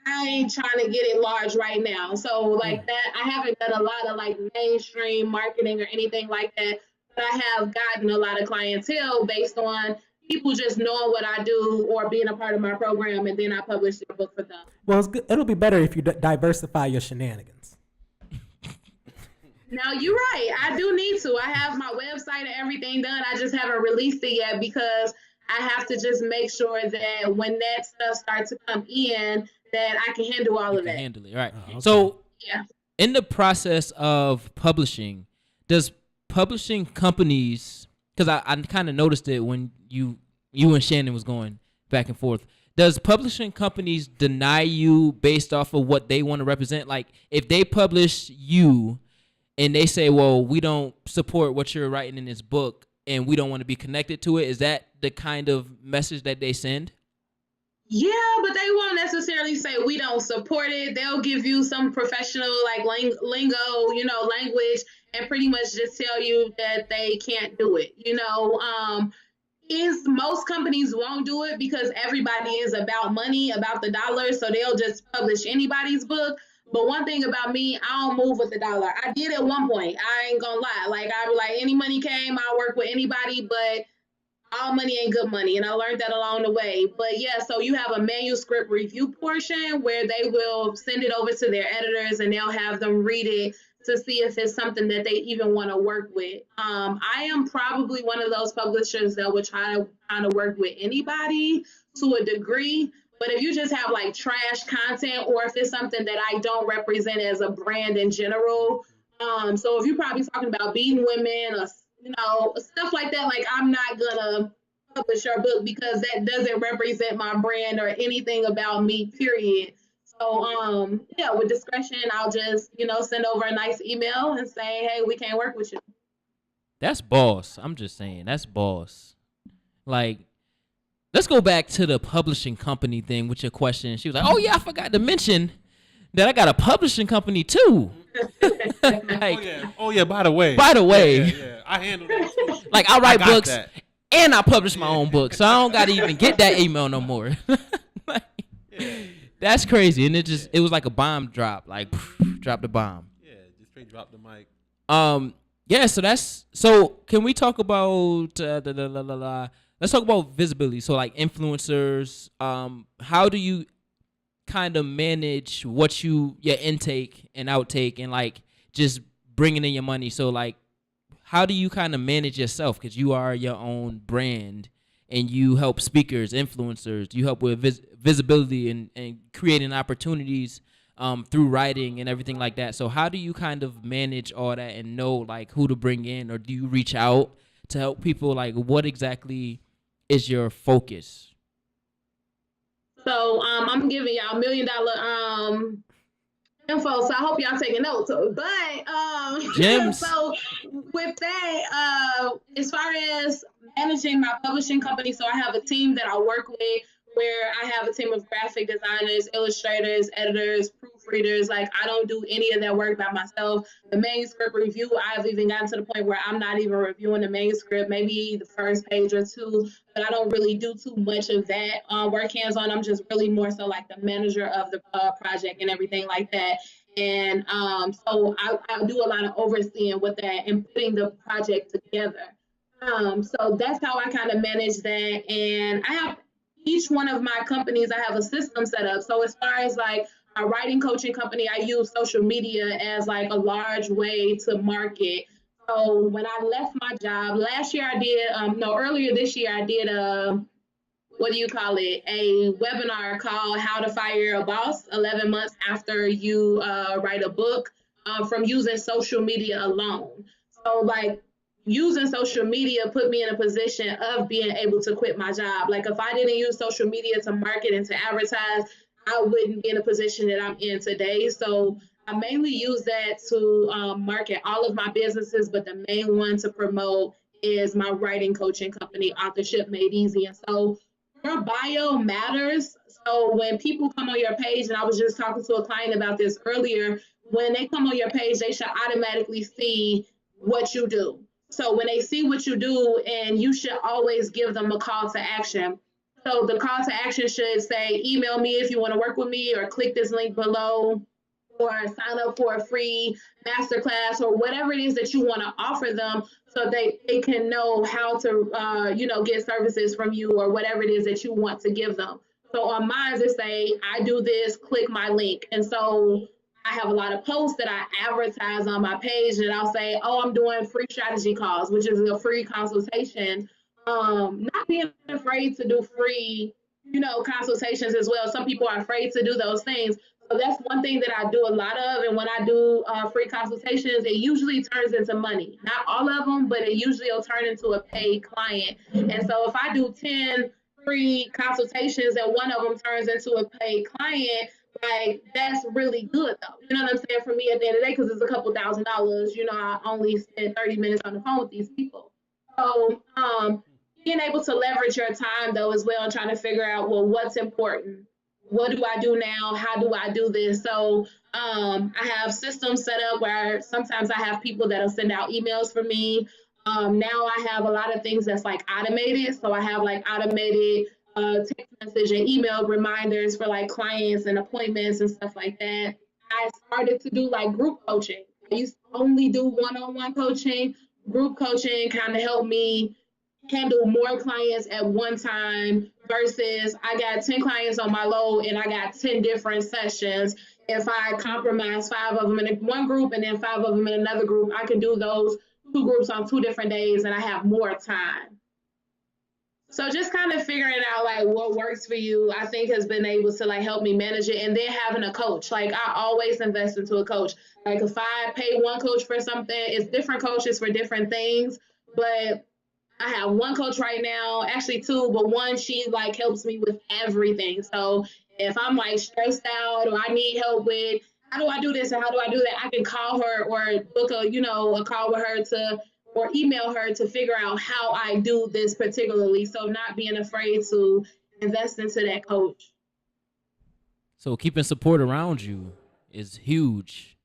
I ain't trying to get it large right now. So like that, I haven't done a lot of like mainstream marketing or anything like that, but I have gotten a lot of clientele based on people just knowing what I do or being a part of my program, and then I publish their book for them.
Well, it'll be better if you diversify your shenanigans.
Now, you're right. I do need to. I have my website and everything done. I just haven't released it yet because I have to just make sure that when that stuff starts to come in, that I can handle all of that.
Handle it, right.
Okay.
So,
yeah.
In the process of publishing, does publishing companies, because I kind of noticed it when you and Shannon was going back and forth, does publishing companies deny you based off of what they want to represent? Like, if they publish you and they say, well, we don't support what you're writing in this book and we don't want to be connected to it, is that the kind of message that they send?
Yeah, but they won't necessarily say we don't support it. They'll give you some professional like lingo, language, and pretty much just tell you that they can't do it. Most companies won't do it because everybody is about money, about the dollar, so they'll just publish anybody's book. But one thing about me, I don't move with the dollar. I did at one point. I ain't gonna lie. Like, I was like, any money came, I'll work with anybody, but all money ain't good money, and I learned that along the way. But yeah, so you have a manuscript review portion where they will send it over to their editors, and they'll have them read it to see if it's something that they even want to work with. I am probably one of those publishers that would try to kind of work with anybody to a degree. But if you just have like trash content, or if it's something that I don't represent as a brand in general, so if you're probably talking about beating women or stuff like that, like I'm not gonna publish your book because that doesn't represent my brand or anything about me, period. So yeah, with discretion, I'll just, send over a nice email and say, hey, we can't work with you.
That's boss. I'm just saying, that's boss. Like, let's go back to the publishing company thing with your question. She was like, oh yeah, I forgot to mention that I got a publishing company too. Like,
oh yeah, by the way. Yeah. I handle that too.
Like, I write books and I publish my own book, so I don't gotta even get that email no more. Like, that's crazy. And it was like a bomb drop. Like, drop the bomb.
Yeah, just straight drop the mic.
Yeah, so can we talk about let's talk about visibility. So like influencers, how do you kind of manage what your intake and outtake and like just bringing in your money? So like, how do you kind of manage yourself? Because you are your own brand and you help speakers, influencers, you help with visibility and creating opportunities through writing and everything like that. So how do you kind of manage all that and know like who to bring in, or do you reach out to help people? Like, what exactly is your focus?
So I'm giving y'all $1 million info, so I hope y'all taking notes. But
Gems.
So with that, as far as managing my publishing company, so I have a team that I work with, where I have a team of graphic designers, illustrators, editors, proofreaders. Like, I don't do any of that work by myself. The manuscript review, I've even gotten to the point where I'm not even reviewing the manuscript, maybe the first page or two, but I don't really do too much of that work hands-on. I'm just really more so like the manager of the project and everything like that. And so I do a lot of overseeing with that and putting the project together. So that's how I kind of manage that. And I have each one of my companies, I have a system set up. So as far as like my writing coaching company, I use social media as like a large way to market. So when I left my job last year, earlier this year, I did a webinar called How to Fire a Boss 11 months after you write a book, from using social media alone. So like, using social media put me in a position of being able to quit my job. Like, if I didn't use social media to market and to advertise, I wouldn't be in a position that I'm in today. So I mainly use that to market all of my businesses, but the main one to promote is my writing coaching company, Authorship Made Easy. And so your bio matters. So when people come on your page, and I was just talking to a client about this earlier, when they come on your page, they should automatically see what you do. So when they see what you do, and you should always give them a call to action. So the call to action should say, email me if you want to work with me, or click this link below, or sign up for a free masterclass, or whatever it is that you want to offer them, so they can know how to, get services from you, or whatever it is that you want to give them. So on mine, it say, I do this, click my link. And so I have a lot of posts that I advertise on my page, and I'll say, oh, I'm doing free strategy calls, which is a free consultation. Not being afraid to do free, consultations as well. Some people are afraid to do those things. So that's one thing that I do a lot of. And when I do free consultations, it usually turns into money. Not all of them, but it usually will turn into a paid client. And so if I do 10 free consultations and one of them turns into a paid client, like, that's really good though. You know what I'm saying? For me at the end of the day, because it's a couple $1,000, I only spend 30 minutes on the phone with these people. So being able to leverage your time though as well, and trying to figure out, well, what's important? What do I do now? How do I do this? So I have systems set up where sometimes I have people that'll send out emails for me. Now I have a lot of things that's like automated. So I have like automated text message and email reminders for like clients and appointments and stuff like that. I started to do like group coaching. I used to only do one-on-one coaching. Group coaching kind of helped me handle more clients at one time versus I got 10 clients on my load and I got 10 different sessions. If I compromise 5 of them in one group and then 5 of them in another group, I can do those 2 groups on 2 different days and I have more time. So just kind of figuring out like what works for you, I think has been able to like help me manage it. And then having a coach, like I always invest into a coach. Like if I pay one coach for something, it's different coaches for different things. But I have one coach right now, actually 2, but one, she like helps me with everything. So if I'm like stressed out or I need help with how do I do this and how do I do that, I can call her or book a call with her to or email her to figure out how I do this particularly. So not being afraid to invest into that coach.
So keeping support around you is huge.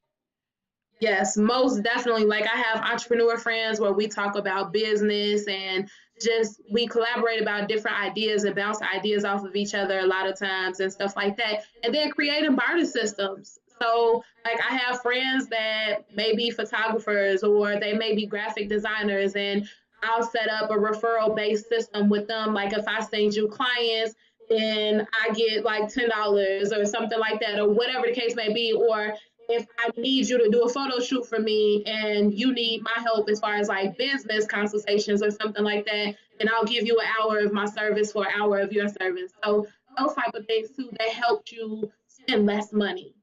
Yes, most definitely. Like I have entrepreneur friends where we talk about business and just we collaborate about different ideas and bounce ideas off of each other a lot of times and stuff like that. And then creating barter systems. So like I have friends that may be photographers or they may be graphic designers, and I'll set up a referral based system with them. Like if I send you clients, then I get like $10 or something like that, or whatever the case may be. Or if I need you to do a photo shoot for me and you need my help as far as like business consultations or something like that, then I'll give you an hour of my service for an hour of your service. So those type of things too, that help you spend less money.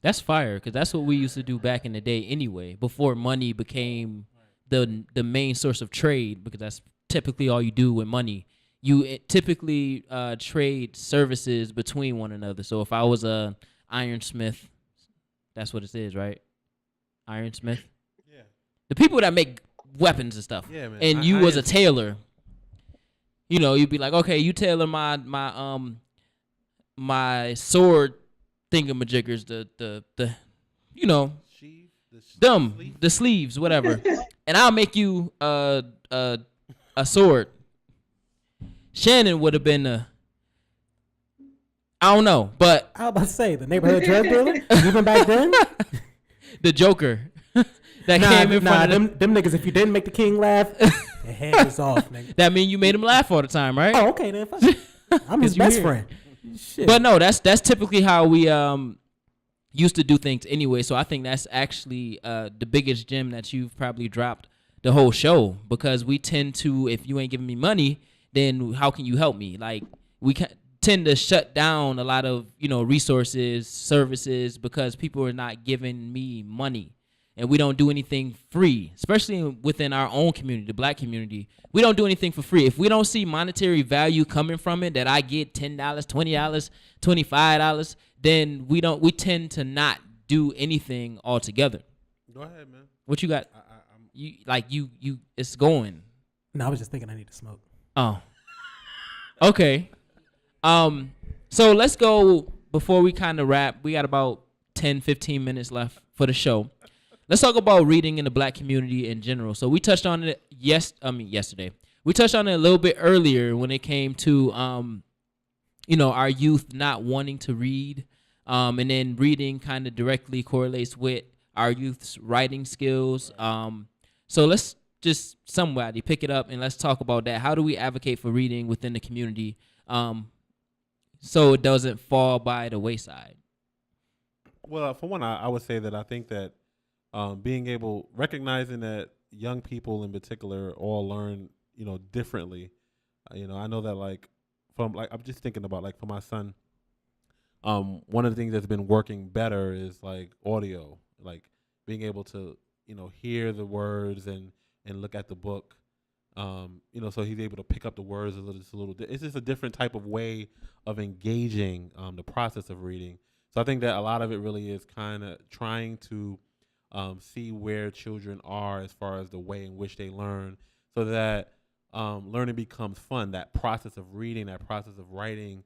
That's fire, because that's what we used to do back in the day anyway, before money became the main source of trade, because that's typically all you do with money. You typically trade services between one another. So if I was a ironsmith, that's what it is, right? Ironsmith?
Yeah.
The people that make weapons and stuff.
Yeah, man.
And you was a tailor. You know, you'd be like, okay, you tailor my sword thingamajiggers, the you know,
Sheath,
the sleeves, whatever. And I'll make you a sword. Shannon would have been I don't know, but
I was about to say the neighborhood drug dealer, even back then.
the Joker that came in front of
them niggas. If you didn't make the king laugh, their head was off, nigga.
That mean you made him laugh all the time, right?
Oh, okay then. Fuck it. I'm his best friend. Shit.
But no, that's typically how we used to do things anyway. So I think that's actually the biggest gem that you've probably dropped the whole show, because we tend to, if you ain't giving me money, then how can you help me? Like we tend to shut down a lot of resources, services, because people are not giving me money. And we don't do anything free, especially within our own community, the Black community. We don't do anything for free. If we don't see monetary value coming from it, that I get $10, $20, $25, then we tend to not do anything altogether.
Go ahead, man.
What you got? You it's going.
No, I was just thinking I need to smoke.
Oh. Okay. So let's go before we kind of wrap. We got about 10, 15 minutes left for the show. Let's talk about reading in the Black community in general. So we touched on it yesterday. We touched on it a little bit earlier when it came to our youth not wanting to read. And then reading kind of directly correlates with our youth's writing skills. So let's just somebody pick it up and let's talk about that. How do we advocate for reading within the community so it doesn't fall by the wayside?
Well, for one, I would say that I think that recognizing that young people in particular all learn, differently. I know that I'm just thinking about for my son, one of the things that's been working better is audio, being able to, hear the words and look at the book, so he's able to pick up the words it's just a different type of way of engaging the process of reading. So I think that a lot of it really is kind of trying to see where children are as far as the way in which they learn, so that learning becomes fun. That process of reading, that process of writing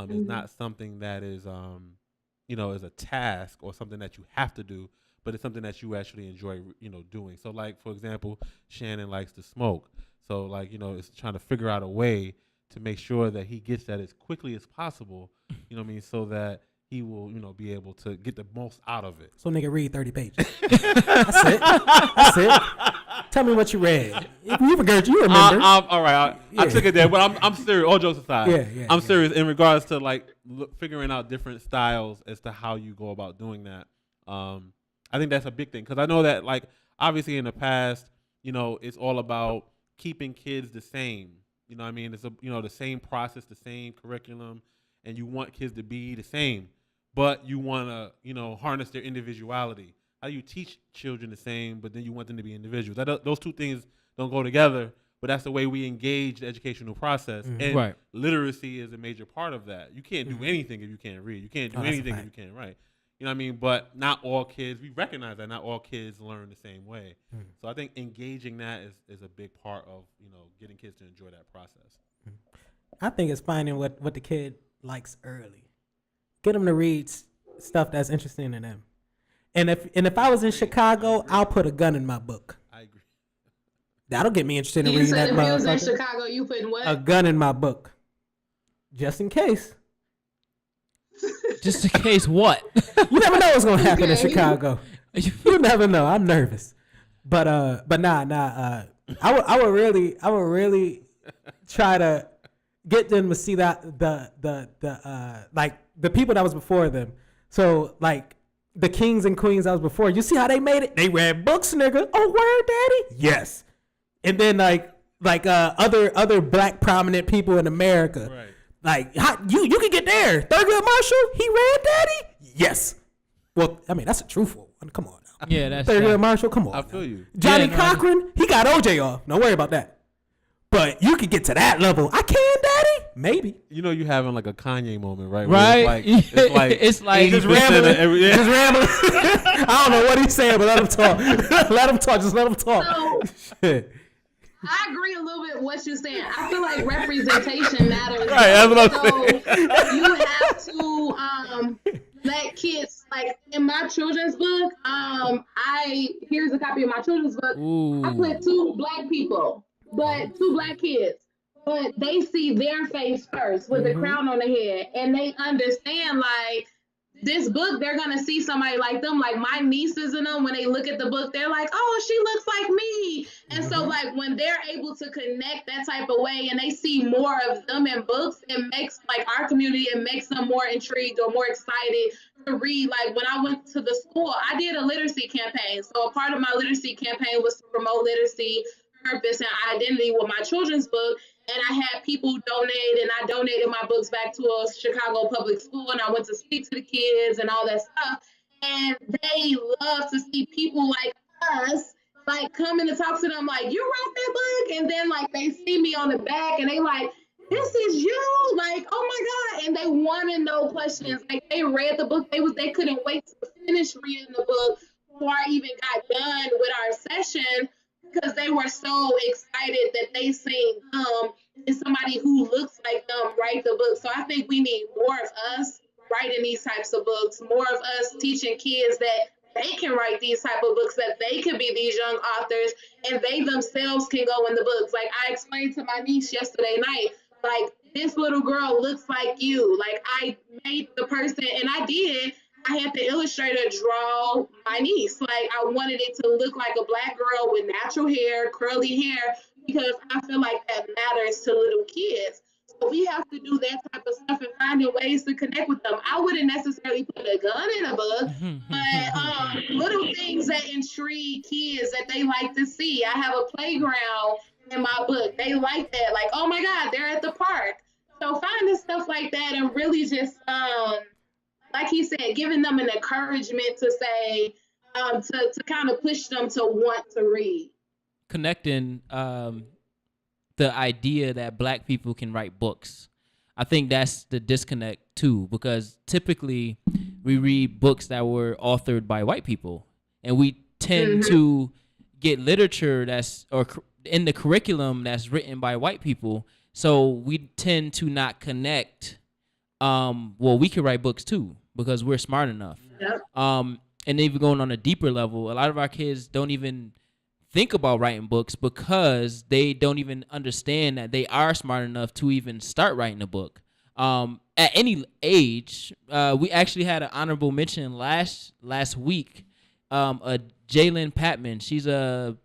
is not something that is, is a task or something that you have to do, but it's something that you actually enjoy, doing. So for example, Shannon likes to smoke. So it's trying to figure out a way to make sure that he gets that as quickly as possible, so that he will, be able to get the most out of it.
So nigga read 30 pages. That's it. Tell me what you read. If you forgot, you remember.
All right, I took it there, but I'm serious. All jokes aside, I'm serious in regards to like figuring out different styles as to how you go about doing that. I think that's a big thing because I know that like obviously in the past, it's all about keeping kids the same. You know what I mean? It's the same process, the same curriculum, and you want kids to be the same, but you want to harness their individuality. How do you teach children the same, but then you want them to be individuals? Those two things don't go together, but that's the way we engage the educational process. Mm-hmm. And literacy is a major part of that. You can't do anything if you can't read. You can't do anything if you can't write. You know what I mean? But not all kids, we recognize that not all kids learn the same way. Mm-hmm. So I think engaging that is a big part of, getting kids to enjoy that process.
I think it's finding what the kid likes early. Get them to read stuff that's interesting to them. And if I was in Chicago, I'll put a gun in my book.
I agree.
That'll get me interested in
you
reading that motherfucker.
You said if you was in Chicago, you putting what?
A gun in my book. Just in case.
Just in case what?
You never know what's gonna happen in Chicago. You never know. I'm nervous. But nah. I would really try to get them to see that the like the people that was before them. So like the kings and queens that was before. You see how they made it? They read books, nigga. Oh, word, daddy? Yes. And then like other black prominent people in America.
Right.
Like you can get there. Thurgood Marshall, he read daddy? Yes. Well, I mean that's a truthful one. Come on now.
Yeah, that's
Thurgood Marshall, come on.
I feel you.
Johnny Cochran, he got OJ off. Don't worry about that. But you could get to that level. I can, daddy? Maybe.
You having like a Kanye moment, right?
Right.
It's like
just rambling. Just rambling. I don't know what he's saying, but let him talk. Let him talk. Just let him talk.
So, I agree a little bit with what you're saying. I feel like representation matters.
Right, that's what I'm saying.
You have to let kids, like in my children's book, here's a copy of my children's book.
Ooh.
I put two black kids, but they see their face first with the crown on their head, and they understand like this book, they're gonna see somebody like them, like my nieces and them. When they look at the book, they're like, "Oh, she looks like me." And so, like when they're able to connect that type of way, and they see more of them in books, it makes like our community, it makes them more intrigued or more excited to read. Like when I went to the school, I did a literacy campaign. So a part of my literacy campaign was to promote literacy, purpose, and identity with my children's book. And I had people donate, and I donated my books back to a Chicago public school, and I went to speak to the kids and all that stuff. And they love to see people like us, like coming to talk to them, like, you wrote that book? And then like they see me on the back, and they like, this is you, like, oh my God. And they want to know questions. Like they read the book, they couldn't wait to finish reading the book before I even got done with our session, because they were so excited that they seen and somebody who looks like them write the book. So I think we need more of us writing these types of books, more of us teaching kids that they can write these type of books, that they can be these young authors, and they themselves can go in the books. Like I explained to my niece yesterday night, like this little girl looks like you. Like I made the person, and I had the illustrator draw my niece. Like I wanted it to look like a black girl with natural hair, curly hair, because I feel like that matters to little kids. So we have to do that type of stuff and finding ways to connect with them. I wouldn't necessarily put a gun in a book, but little things that intrigue kids that they like to see. I have a playground in my book. They like that. Like, oh my God, they're at the park. So finding stuff like that and really just like he said, giving them an encouragement to say, to kind of push them to want to read.
Connecting the idea that black people can write books. I think that's the disconnect too, because typically we read books that were authored by white people, and we tend to get literature or in the curriculum that's written by white people. So we tend to not connect. Well, we can write books too, because we're smart enough.
Yep.
And even going on a deeper level, a lot of our kids don't even think about writing books because they don't even understand that they are smart enough to even start writing a book. At any age, we actually had an honorable mention last week. Jalen Patman, she's a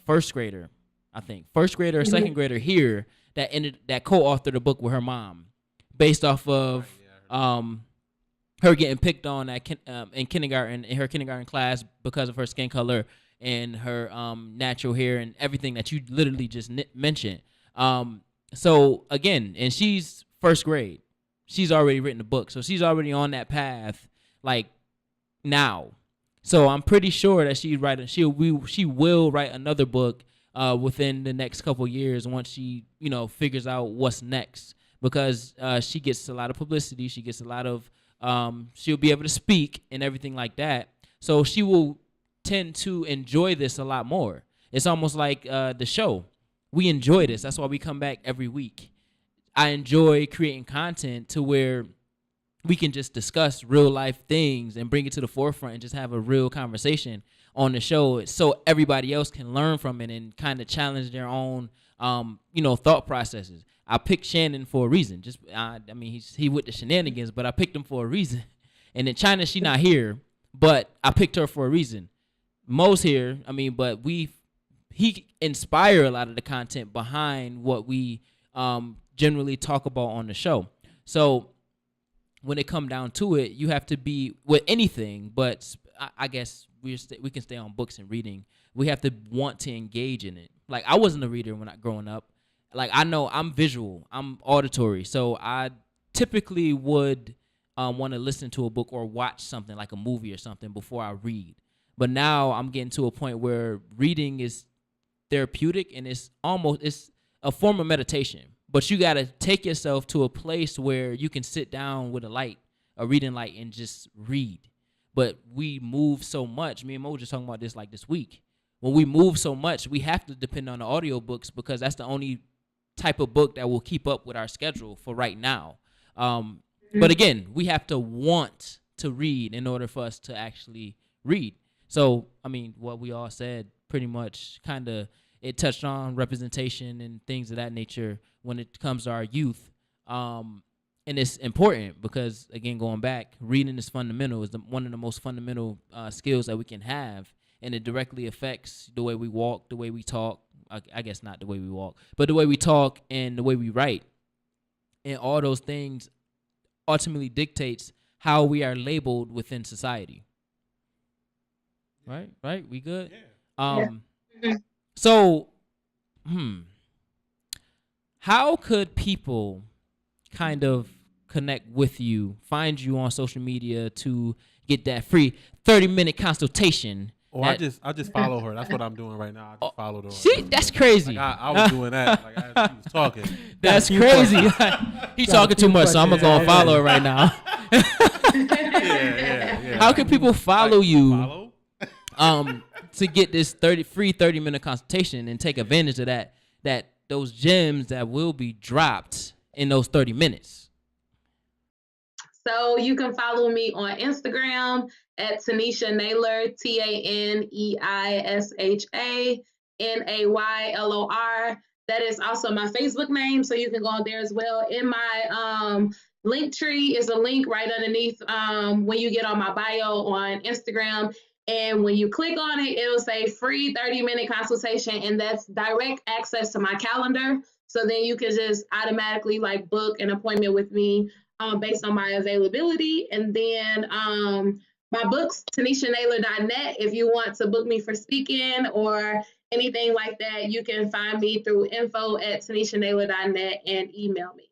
first grader, I think, first grader or second grader here that co-authored a book with her mom, based off of her getting picked on in kindergarten, in her kindergarten class, because of her skin color and her natural hair and everything that you literally just mentioned. So again, and she's first grade. She's already written a book, so she's already on that path, like, now. So I'm pretty sure that she will write another book within the next couple years once she figures out what's next, because she gets a lot of publicity, she gets a lot of she'll be able to speak and everything like that. So she will tend to enjoy this a lot more. It's almost like the show. We enjoy this. That's why we come back every week. I enjoy creating content to where we can just discuss real life things and bring it to the forefront and just have a real conversation on the show, so everybody else can learn from it and kind of challenge their own, thought processes. I picked Shannon for a reason. He with the shenanigans, but I picked him for a reason. And in China, she not here, but I picked her for a reason. Mo's here, but he inspire a lot of the content behind what we generally talk about on the show. So when it come down to it, you have to be with anything, but I guess we can stay on books and reading. We have to want to engage in it. Like, I wasn't a reader when I growing up. Like, I know I'm visual, I'm auditory, so I typically would want to listen to a book or watch something like a movie or something before I read. But now I'm getting to a point where reading is therapeutic, and it's a form of meditation. But you got to take yourself to a place where you can sit down with a reading light, and just read. But we move so much. Me and Mo were just talking about this like this week. When we move so much, we have to depend on the audiobooks, because that's the only type of book that will keep up with our schedule for right now. But again, we have to want to read in order for us to actually read. So, what we all said pretty much it touched on representation and things of that nature when it comes to our youth. And it's important because, again, going back, reading is fundamental. It's one of the most fundamental skills that we can have, and it directly affects the way we walk, the way we talk. I guess not the way we walk, but the way we talk and the way we write. And all those things ultimately dictates how we are labeled within society. Right? We good?
Yeah.
So, how could people kind of connect with you, find you on social media to get that free 30-minute consultation?
Or I just follow her. That's what I'm doing right now. I just followed her.
See, that's crazy.
Like I was doing that as she was talking.
That's crazy. He's talking too much, so I'm going to follow her right now.
Yeah.
How can people follow you to get this free 30-minute consultation and take advantage of that those gems that will be dropped in those 30 minutes?
So you can follow me on Instagram at Taneisha Naylor, TaneishaNaylor. That is also my Facebook name, so you can go on there as well. In my link tree is a link right underneath when you get on my bio on Instagram. And when you click on it, it'll say free 30-minute consultation, and that's direct access to my calendar. So then you can just automatically book an appointment with me based on my availability. And then my books, TaneishaNaylor.net. If you want to book me for speaking or anything like that, you can find me through info@TaneishaNaylor.net and email me.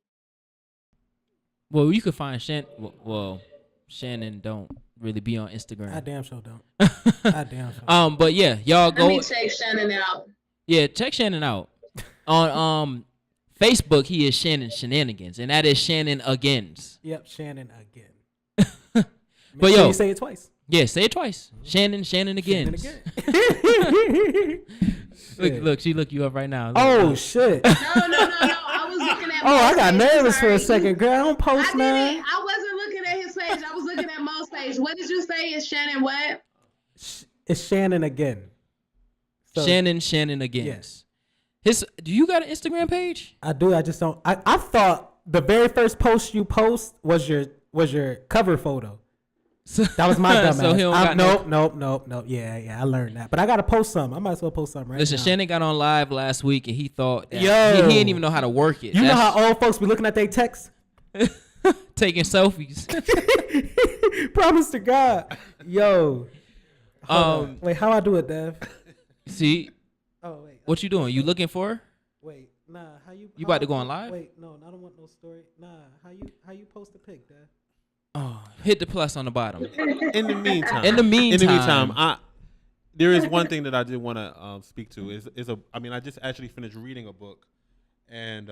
Well, you could find Shannon. Well, Shannon don't really be on Instagram.
I damn sure don't. I damn sure.
But yeah, y'all go.
Let me check Shannon out.
Yeah, check Shannon out. On Facebook, he is Shannon Shenanigans, and that is Shannonagains.
Yep, Shannon again.
But
sure
yo,
you say it twice.
Yeah, say it twice. Shannonagains. Look, she look you up right now.
Oh shit.
No. I was looking at.
I got nervous for a second, girl. I don't post none.
I wasn't looking at his page. I was looking at Mo's page. What did you say? Is Shannon what?
It's Shannon again.
So, Shannonagains.
Yes.
Do you got an Instagram page?
I do. I just don't. I thought the very first post you post was your cover photo.
So,
That was my dumb
so he don't got
nope. Yeah, I learned that. But I gotta post something. I might as well post something right
Listen,
now.
Shannon got on live last week and he thought that
Yo.
he didn't even know how to work it.
You know how old folks be looking at their texts?
taking selfies.
Promise to God. Yo. Hold on. Wait, how I do it, Dev?
See,
Oh wait.
what you doing? You looking for her?
Wait, nah. How you?
You
how
about to
I
go
do-
on live?
Wait, no, I don't want no story. Nah, how you post a pic, Dev?
Oh, hit the plus on the bottom.
In the meantime, there is one thing that I did want to speak to. I just actually finished reading a book, and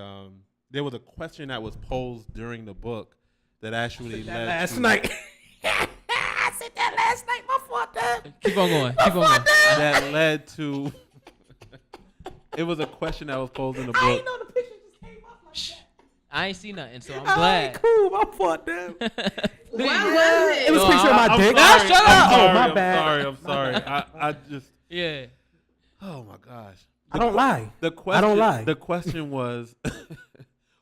there was a question that was posed during the book that actually led
Last
to,
night. I said that last night. My fault, Dev.
Keep on going. Keep on going.
that led to. It was a question that was posed in the book.
I ain't know the picture just came up like that.
I ain't see nothing, so I'm
All right,
glad.
cool. My fault, Dev.
What was
It was a
No,
picture of my
I'm
dick.
sorry,
Shut
I'm
up.
sorry,
Oh, my bad.
I'm sorry. I just.
Yeah.
Oh my gosh.
I don't lie.
The question.
I don't lie.
The question was,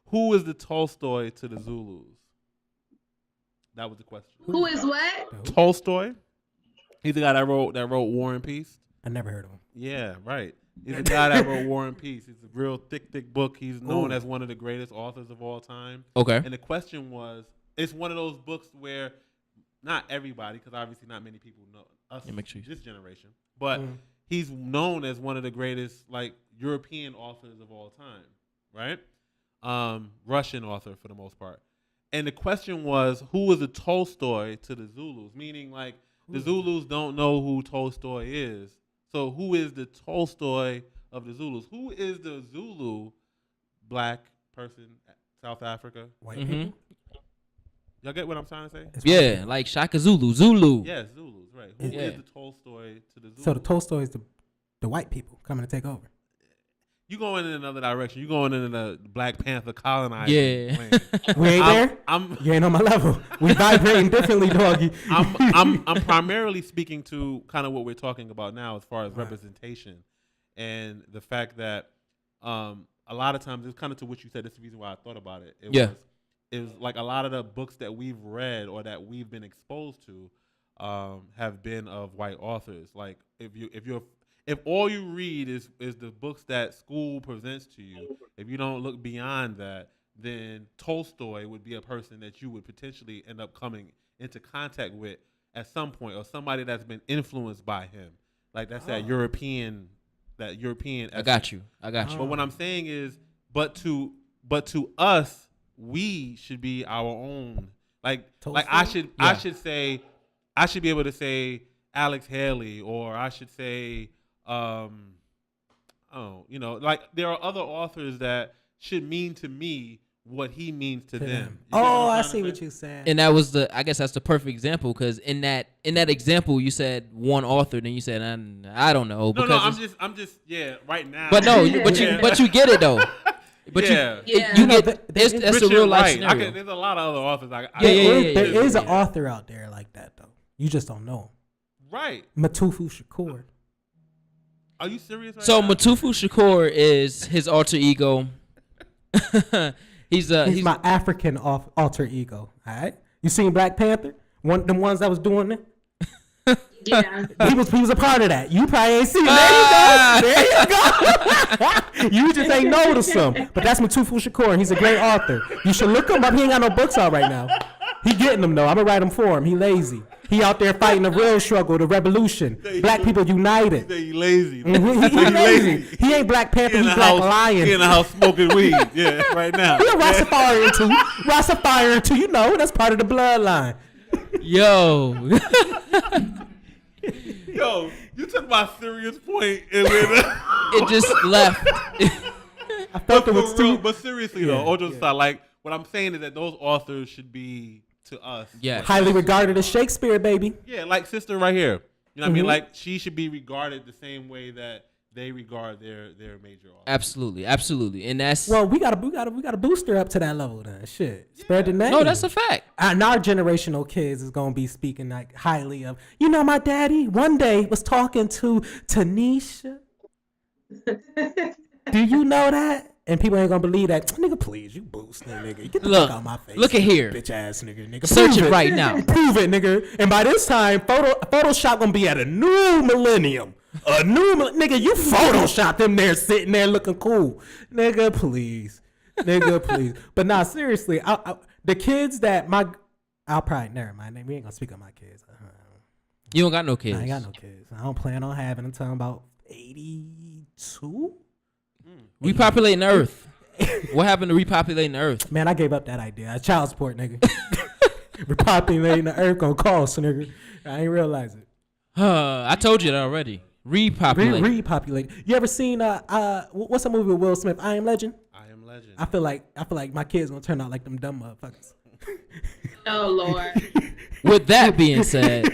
who is the Tolstoy to the Zulus? That was the question.
Who is what?
Tolstoy. He's the guy that wrote War and Peace.
I never heard of him.
Yeah, right. He's the guy that wrote War and Peace. It's a real thick book. He's known
Ooh.
as one of the greatest authors of all time.
Okay.
And the question was, it's one of those books where not everybody, because obviously not many people know us,
Yeah, make sure you-
this generation, but he's known as one of the greatest like European authors of all time, right? Russian author for the most part. And the question was, who is a Tolstoy to the Zulus? Meaning like the Zulus don't know who Tolstoy is. So who is the Tolstoy of the Zulus? Who is the Zulu black person, South Africa?
White
Mhm.
people.
Y'all get what I'm trying to say?
It's white
Yeah,
people.
like Shaka Zulu.
Yes, Zulus, right. Who is
Yeah.
the Tolstoy to the Zulus?
So the Tolstoy is the white people coming to take over.
You going in another direction. You going in the Black Panther colonizing
Yeah.
lane.
We ain't there. You ain't on my level. We vibrating differently, doggy.
I'm primarily speaking to kind of what we're talking about now as far as representation and the fact that a lot of times it's kind of to what you said. That's the reason why I thought about it. It was like a lot of the books that we've read or that we've been exposed to have been of white authors. Like if all you read is the books that school presents to you, if you don't look beyond that, then Tolstoy would be a person that you would potentially end up coming into contact with at some point, or somebody that's been influenced by him. Like that's that European.
I got you.
But what I'm saying is, but to us, we should be our own. Like I should be able to say Alex Haley, or I should say, like there are other authors that should mean to me what he means to them.
Oh, I see what you said.
And that was I guess that's the perfect example, because in that example you said one author, then you said I don't know.
No, I'm just right now.
But no, but you get it though. But you get that's a real life scenario.
There's a lot of other authors.
There is an author out there like that though. You just don't know him.
Right.
Matufu Shakur.
Are you serious?
So Matufu Shakur is his alter ego. He's
my African alter ego. All right. You seen Black Panther? Them ones that was doing it.
Yeah.
He was a part of that. You probably ain't seen. There you go. You just ain't noticed him. But that's Matufu Shakur, and he's a great author. You should look him up. He ain't got no books out right now. He getting them though. I'm gonna write them for him. He lazy. He out there fighting the real struggle, the revolution. Black people united.
He lazy.
Mm-hmm. He lazy. He ain't Black Panther. He's Black Lion.
He in the house smoking weed. Yeah, right now.
He a Rastafarian too. Rastafarian too. You know that's part of the bloodline.
Yo.
Yo, you took my serious point and it
just left.
I felt it was too.
But seriously though, all jokes aside, like what I'm saying is that those authors should be to us.
Yeah.
Highly regarded as Shakespeare, baby.
Yeah, like sister right here. You know what I mean? Like she should be regarded the same way that they regard their major authors.
Absolutely. And that's
we gotta boost her up to that level then. Shit. Spread the name.
No, that's a fact.
And our generational kids is gonna be speaking like highly of, my daddy one day was talking to Taneisha. Do you know that? And people ain't gonna believe that. Nigga, please, you boosting, nigga. Get the
Look,
fuck out my face.
look at here.
Bitch ass nigga.
Search
Prove
it right now.
Prove it, nigga. And by this time, Photoshop gonna be at a new millennium. Nigga, you Photoshopped them there sitting there looking cool. Nigga, please. But nah, seriously, the kids that I'll probably, never mind. We ain't gonna speak on my kids.
You don't got no kids.
I ain't got no kids. I don't plan on having until I'm about 82.
Repopulating the earth. What happened to repopulating the earth?
Man, I gave up that idea. Child support, nigga. Repopulating the earth gonna cost, nigga. I ain't realize it.
I told you that already. Repopulate.
Repopulate. You ever seen what's that movie with Will Smith? I Am Legend.
I Am Legend.
I feel like my kids gonna turn out like them dumb motherfuckers.
Oh Lord.
With that being said,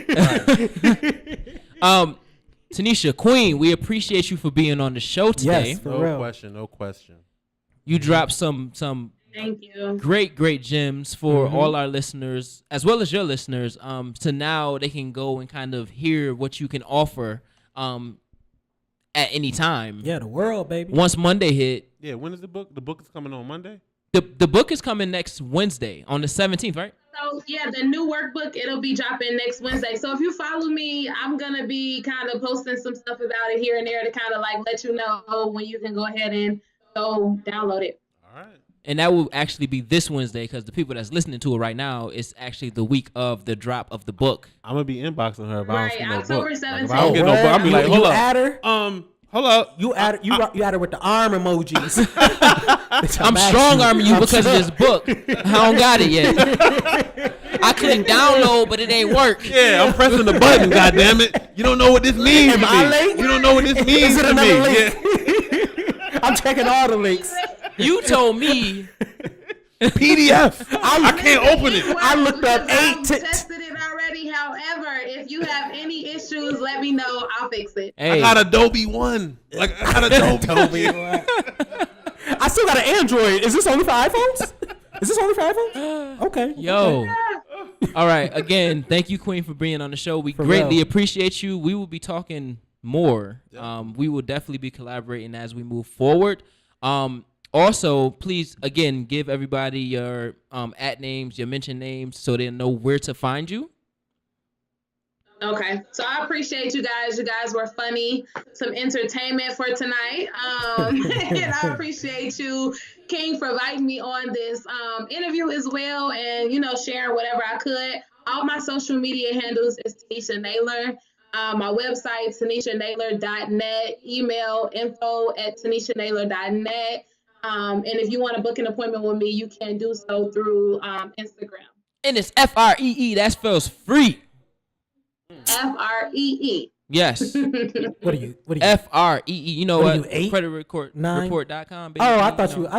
Taneisha, Queen, we appreciate you for being on the show today.
Yes, for
No
real.
question.
You dropped some
Thank you.
great gems for all our listeners, as well as your listeners. So now they can go and kind of hear what you can offer at any time.
Yeah, the world, baby.
Once Monday hit.
Yeah, when is the book? The book is coming on Monday?
The book is coming next Wednesday on the 17th, right?
So yeah, the new workbook, it'll be dropping next Wednesday. So if you follow me, I'm gonna be kind of posting some stuff about it here and there to kind of like let you know when you can go ahead and go download it.
All right.
And that will actually be this Wednesday because the people that's listening to it right now, it's actually the week of the drop of the book.
I'm gonna be inboxing her if I
Right,
don't see no
October
book. Like,
17th.
if I don't get no book, I'm be like,
you
hold up.
add her?
Hold up.
You add her with the arm emojis.
I'm strong arming you because of this book. I don't got it yet. I click download, but it ain't work.
Yeah, I'm pressing the button. God damn it! You don't know what this means to
I
me.
late?
You don't know what this means
Is it
to
another
me.
link?
Yeah.
I'm checking all the links.
You told me.
PDF. I can't open it.
I looked up
I've
8
tested it already. However, if you have any issues, let me know. I'll fix it.
Hey,
I got Adobe One. Like I got Adobe.
I still got an Android. Is this only for iPhones? Okay.
yo. All right. Again, thank you, Queen, for being on the show. We
For
greatly
real.
appreciate you. We will be talking more. We will definitely be collaborating as we move forward. Also, please, again, give everybody your at names, your mention names, so they know where to find you.
Okay, so I appreciate you guys. You guys were funny, some entertainment for tonight. And I appreciate you, King, for inviting me on this interview as well, and sharing whatever I could. All my social media handles is Taneisha Naylor. My website, TaneishaNaylor.net. Email info@TaneishaNaylor.net. And if you want to book an appointment with me, you can do so through Instagram.
And it's FREE. That spells free.
FREE.
Yes.
What are you?
FREE. You know
What
what?
are you, 8?
Creditreport.com. Baby.
Oh, I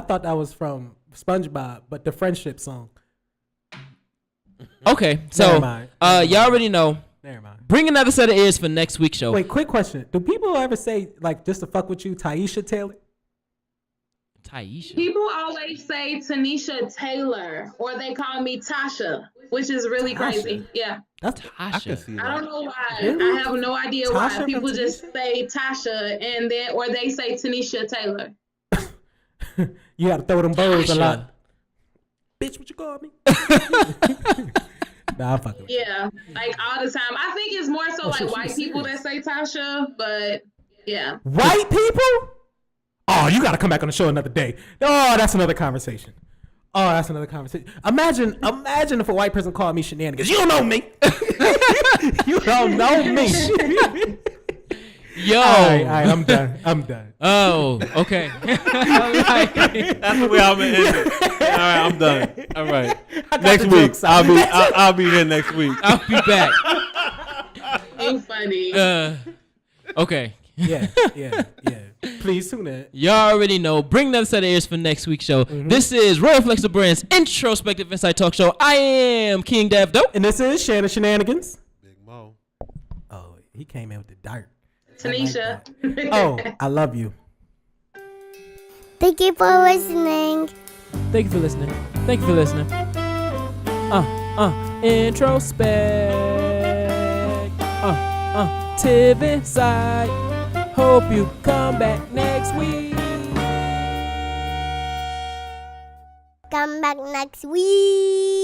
thought that was from SpongeBob, but the friendship song.
Okay, so
Never mind.
y'all already know.
Never mind.
Bring another set of ears for next week's show.
Wait, quick question. Do people ever say, like, just to fuck with you, Taisha Taylor?
Taisha.
People always say Taneisha Taylor, or they call me Tasha, which is really crazy. Yeah.
That's
I can
Tasha.
see
I
that.
don't know why.
Really?
I have no idea
Tasha
why.
from
People just
Taneisha?
say Tasha or they say Taneisha Taylor.
you got to throw them bows a
Tasha.
lot. Bitch, what you call me? Nah, I'm fucking with you.
Yeah, like all the time. I think it's more so like white people that say Tasha, but yeah.
White people? Oh, you got to come back on the show another day. Oh, that's another conversation. Imagine if a white person called me Shannonagains. You don't know me. You don't know me.
Yo.
All right, I'm done.
Oh, okay.
That's the way I'm gonna end it. All right, I'm done. All right.
got
Next
the
week,
jokes out.
I'll be here next week.
I'll be back.
You funny.
Okay.
Yeah. Please tune in.
Y'all already know. Bring another set of ears for next week's show. This is Royal Flexible Brand's Introspective Insight Talk Show. I am King Dev Dope.
And this is Shannonagains.
Big Mo.
Oh, he came in with the dirt.
Taneisha.
Oh, I love you.
Thank you for listening.
Thank you for listening. Introspect. Tiv inside. Hope you come back next week.
Come back next week.